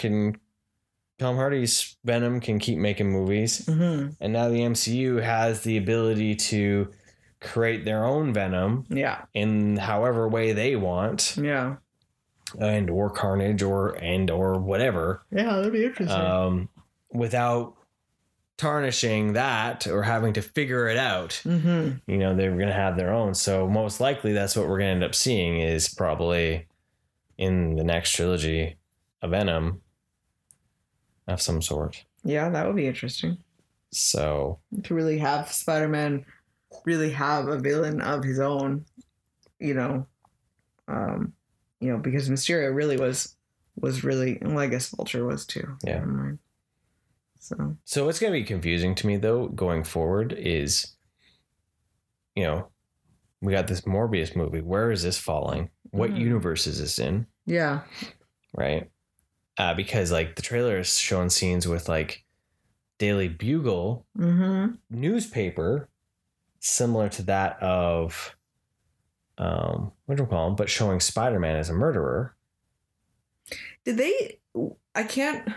Tom Hardy's Venom can keep making movies. And now the MCU has the ability to create their own Venom. Yeah. In however way they want. Yeah. And or Carnage or whatever. Yeah, that'd be interesting. Without tarnishing that or having to figure it out. They're going to have their own. So most likely that's what we're going to end up seeing is probably in the next trilogy of Venom of some sort. Yeah, that would be interesting. So to really have Spider-Man really have a villain of his own, because Mysterio really was really, well, I guess Vulture was too. Yeah. So what's going to be confusing to me though going forward is, we got this Morbius movie. Where is this falling? What universe is this in? Yeah. Right. Because the trailer is showing scenes with Daily Bugle newspaper, similar to that of what do we call him, but showing Spider-Man as a murderer. Did they? I can't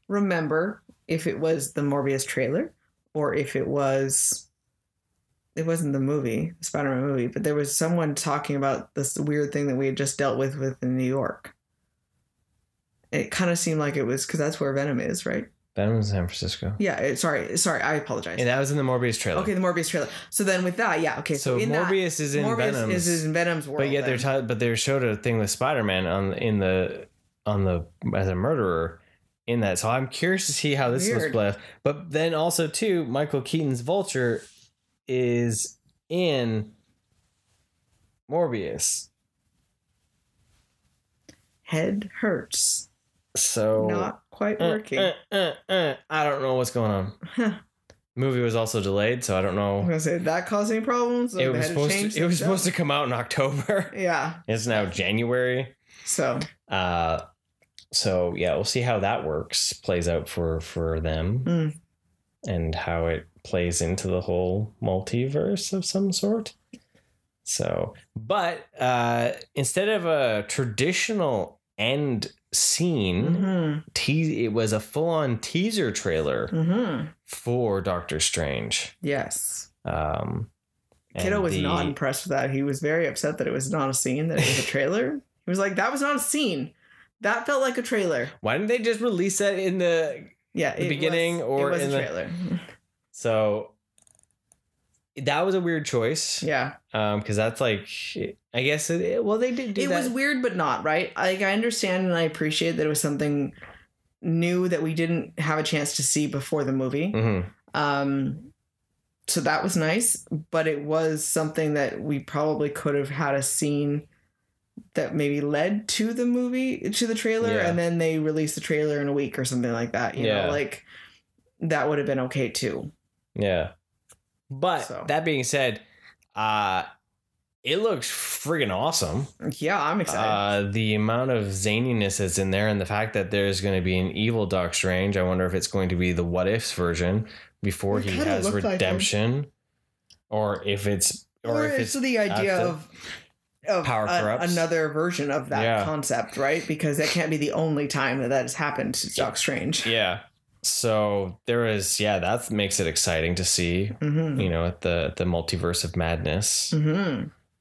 remember if it was the Morbius trailer or if it wasn't the movie, the Spider-Man movie, but there was someone talking about this weird thing that we had just dealt with in New York. It kind of seemed like it was because that's where Venom is, right? Venom's in San Francisco. Yeah, sorry, I apologize. And that was in the Morbius trailer. Okay, the Morbius trailer. So then with that, yeah, okay. So in Morbius is in Venom's. Morbius is in Venom's world. But yet they showed a thing with Spider-Man on the as a murderer in that. So I'm curious to see how this was played. But then also too, Michael Keaton's Vulture is in Morbius. Head hurts. So not quite working. I don't know what's going on. Movie was also delayed, so I don't know. I'm gonna say that caused any problems. It was supposed to come out in October. Yeah, it's now January. So yeah, we'll see how that plays out for them, and how it plays into the whole multiverse of some sort. So, but instead of a traditional end scene, it was a full-on teaser trailer for Doctor Strange. Yes. Kiddo was not impressed with that. He was very upset that it was not a scene, that it was a trailer. He was like, that was not a scene. That felt like a trailer. Why didn't they just release that in the beginning or it was in a trailer? So that was a weird choice. Yeah. Because that's like, I guess, they did do that. It was weird, but not, right? Like, I understand and I appreciate that it was something new that we didn't have a chance to see before the movie. So that was nice, but it was something that we probably could have had a scene that maybe led to the movie, to the trailer, and then they released the trailer in a week or something like that. You know, like, that would have been okay too. Yeah. But that being said, it looks friggin' awesome. Yeah, I'm excited. The amount of zaniness that's in there, and the fact that there's going to be an evil Doc Strange. I wonder if it's going to be the What Ifs version before he has redemption, or if it's the idea of power corrupts. Another version of that concept, right? Because that can't be the only time that has happened to Doc Strange. Yeah. So there is, that makes it exciting to see, you know, at the multiverse of madness.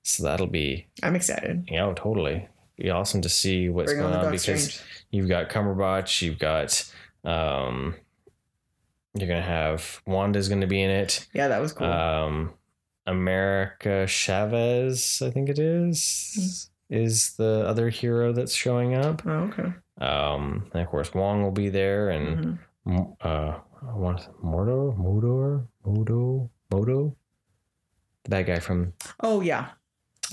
So that'll be... I'm excited. Yeah, totally. Be awesome to see what's going on, because you've got Cumberbatch, you've got... you're going to have... Wanda's going to be in it. Yeah, that was cool. America Chavez, I think it is the other hero that's showing up. Oh, okay. And of course, Wong will be there, and... I want Modo, the bad guy from. Oh yeah,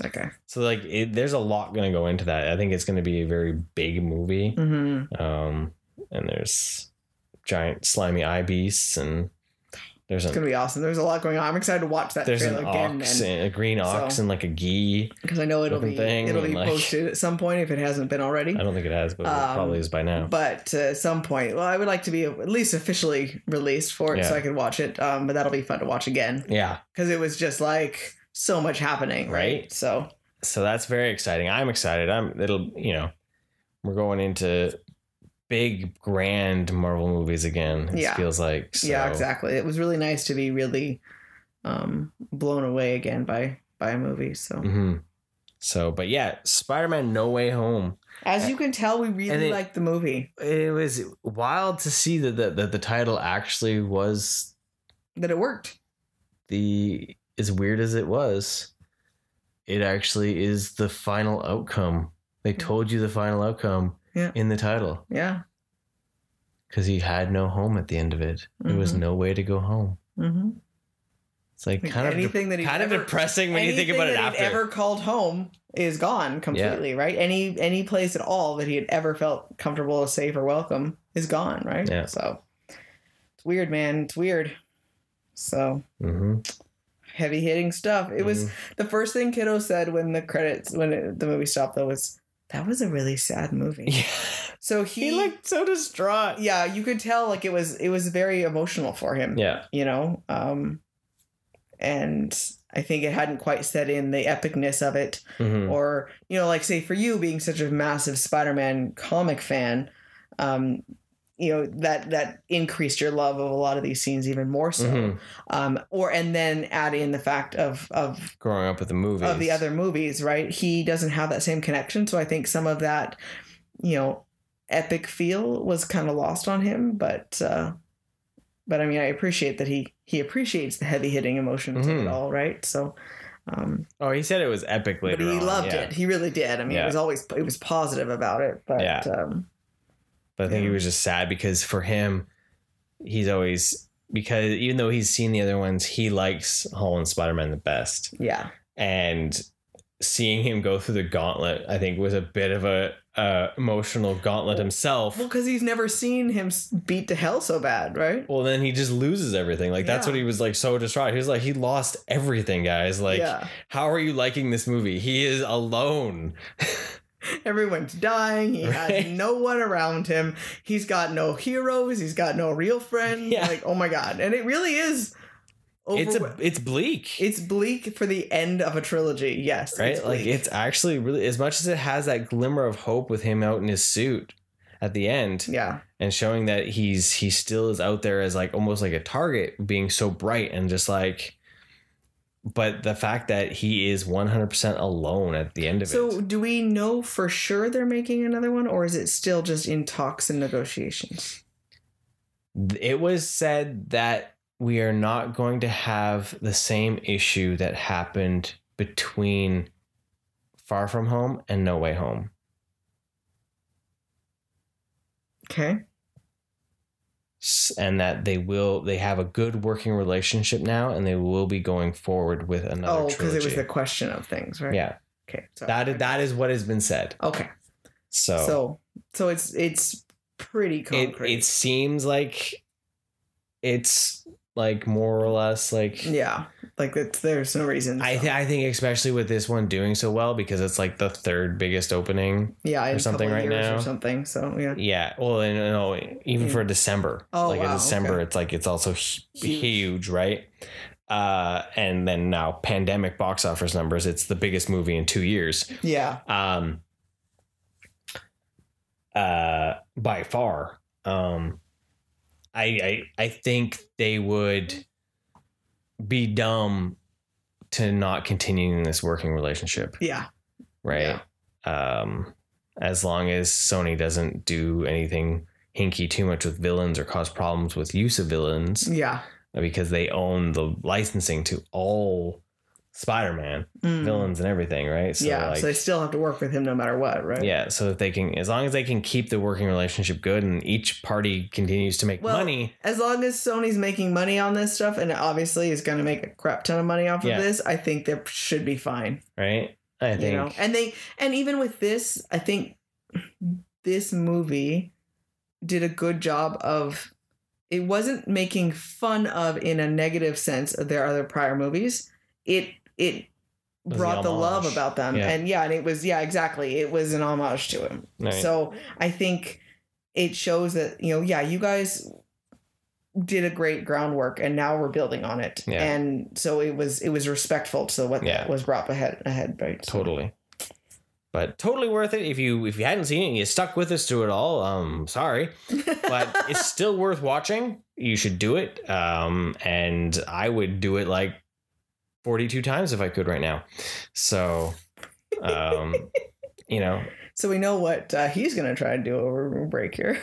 that guy. So like, there's a lot going to go into that. I think it's going to be a very big movie. And there's giant slimy eye beasts, and it's gonna be awesome. There's a lot going on. I'm excited to watch that trailer again. There's a green ox and like a ghee. Because I know it'll be posted at some point if it hasn't been already. I don't think it has, but it probably is by now. But at some point, well, I would like to be at least officially released for it so I can watch it. But that'll be fun to watch again. Yeah, because it was just like so much happening, right? So that's very exciting. I'm excited. We're going into big grand Marvel movies again. It feels like. So. Yeah, exactly. It was really nice to be really blown away again by a movie. So but yeah, Spider-Man No Way Home. As you can tell, we really liked the movie. It was wild to see that the title actually was, that it worked. As weird as it was, it actually is the final outcome. They told you the final outcome. In the title. Yeah. Because he had no home at the end of it. There was no way to go home. It's like kind of depressing when you think about it after. Anything that he'd ever called home is gone completely, right? Any place at all that he had ever felt comfortable, safe, or welcome is gone, right? Yeah. So it's weird, man. It's weird. So heavy hitting stuff. It was the first thing Kiddo said when the movie stopped, though, was, that was a really sad movie. Yeah. So he looked so distraught. Yeah, you could tell like it was very emotional for him. Yeah. You know, and I think it hadn't quite set in the epicness of it, or you know, like say for you being such a massive Spider-Man comic fan, you know that increased your love of a lot of these scenes even more so. And then add in the fact of growing up with the movies, of the other movies, right? He doesn't have that same connection, so I think some of that, you know, epic feel was kind of lost on him, but I mean, I appreciate that he appreciates the heavy hitting emotions of it all, right? So, he said it was epic later but he on. loved it. He really did. I mean, it was positive about it, but but I think he was just sad because for him, because even though he's seen the other ones, he likes Holland Spider-Man the best. Yeah, and seeing him go through the gauntlet, I think, was a bit of a emotional gauntlet himself. Well, because he's never seen him beat to hell so bad, right? Well, then he just loses everything. Like, that's what he was like so distraught. He was like, he lost everything, guys. Like, how are you liking this movie? He is alone. Everyone's dying. He has no one around him. He's got no heroes. He's got no real friends. Yeah. Like, oh my God. And it really is. It's bleak. It's bleak for the end of a trilogy. Yes. Right. Like, it's actually really, as much as it has that glimmer of hope with him out in his suit at the end. Yeah. And showing that he still is out there as like almost like a target, being so bright and just like, but the fact that he is 100% alone at the end of it. So do we know for sure they're making another one, or is it still just in talks and negotiations? It was said that we are not going to have the same issue that happened between Far From Home and No Way Home. Okay. And that they have a good working relationship now, and they will be going forward with another trilogy. Because it was the question of things, right? Yeah. Okay. So that is what has been said. Okay. So it's pretty concrete. It seems like it's like more or less like like there's no reason. I think especially with this one doing so well, because it's like the third biggest opening or something right now or something. So yeah. Well, and even for December, in December, it's like it's also huge, right? And then now pandemic box office numbers, it's the biggest movie in 2 years. Yeah. By far. I think they would be dumb to not continue this working relationship. Yeah. Right. Yeah. As long as Sony doesn't do anything hinky too much with villains or cause problems with use of villains. Yeah. Because they own the licensing to all Spider-Man villains and everything, right? So so they still have to work with him no matter what, right? Yeah, so if they can, as long as they can keep the working relationship good and each party continues to make money. As long as Sony's making money on this stuff, and obviously is going to make a crap ton of money off of this, I think they should be fine. Right? I think. And even with this, I think this movie did a good job of, it wasn't making fun of, in a negative sense, of their other prior movies. It brought the love about them. And it was, exactly. It was an homage to him. Right. So I think it shows that, you guys did a great groundwork and now we're building on it. Yeah. And so it was respectful to what was brought ahead, right? Totally. But totally worth it. If you hadn't seen it and you stuck with us through it all, sorry. But it's still worth watching. You should do it. And I would do it like 42 times if I could right now. So, So we know what he's going to try to do over break here.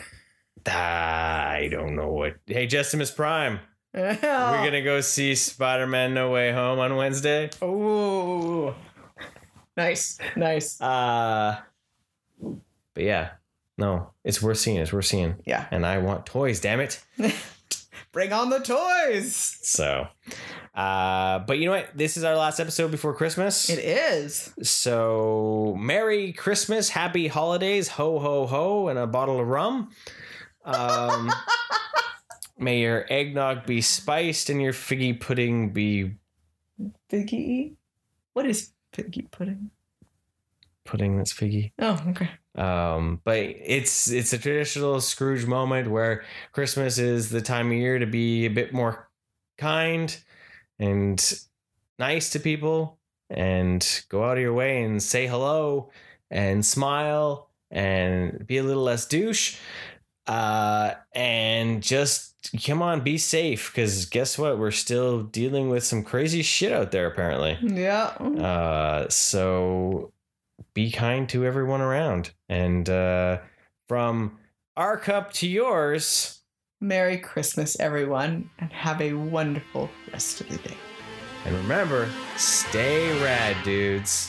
I don't know what. Hey, Justimus Prime. We're going to go see Spider-Man No Way Home on Wednesday. Oh, nice. But yeah, no, it's worth seeing. Yeah. And I want toys, damn it. Bring on the toys. So, but you know what? This is our last episode before Christmas. It is. So, Merry Christmas, Happy Holidays, ho, ho, ho, and a bottle of rum. May your eggnog be spiced and your figgy pudding be... Figgy? What is figgy pudding? pudding that's figgy. Oh, okay. But it's a traditional Scrooge moment where Christmas is the time of year to be a bit more kind and nice to people and go out of your way and say hello and smile and be a little less douche. And just come on, be safe, because guess what? We're still dealing with some crazy shit out there, apparently. Yeah. So be kind to everyone around. And from our cup to yours, Merry Christmas, everyone, and have a wonderful rest of the day. and remember, stay rad, dudes.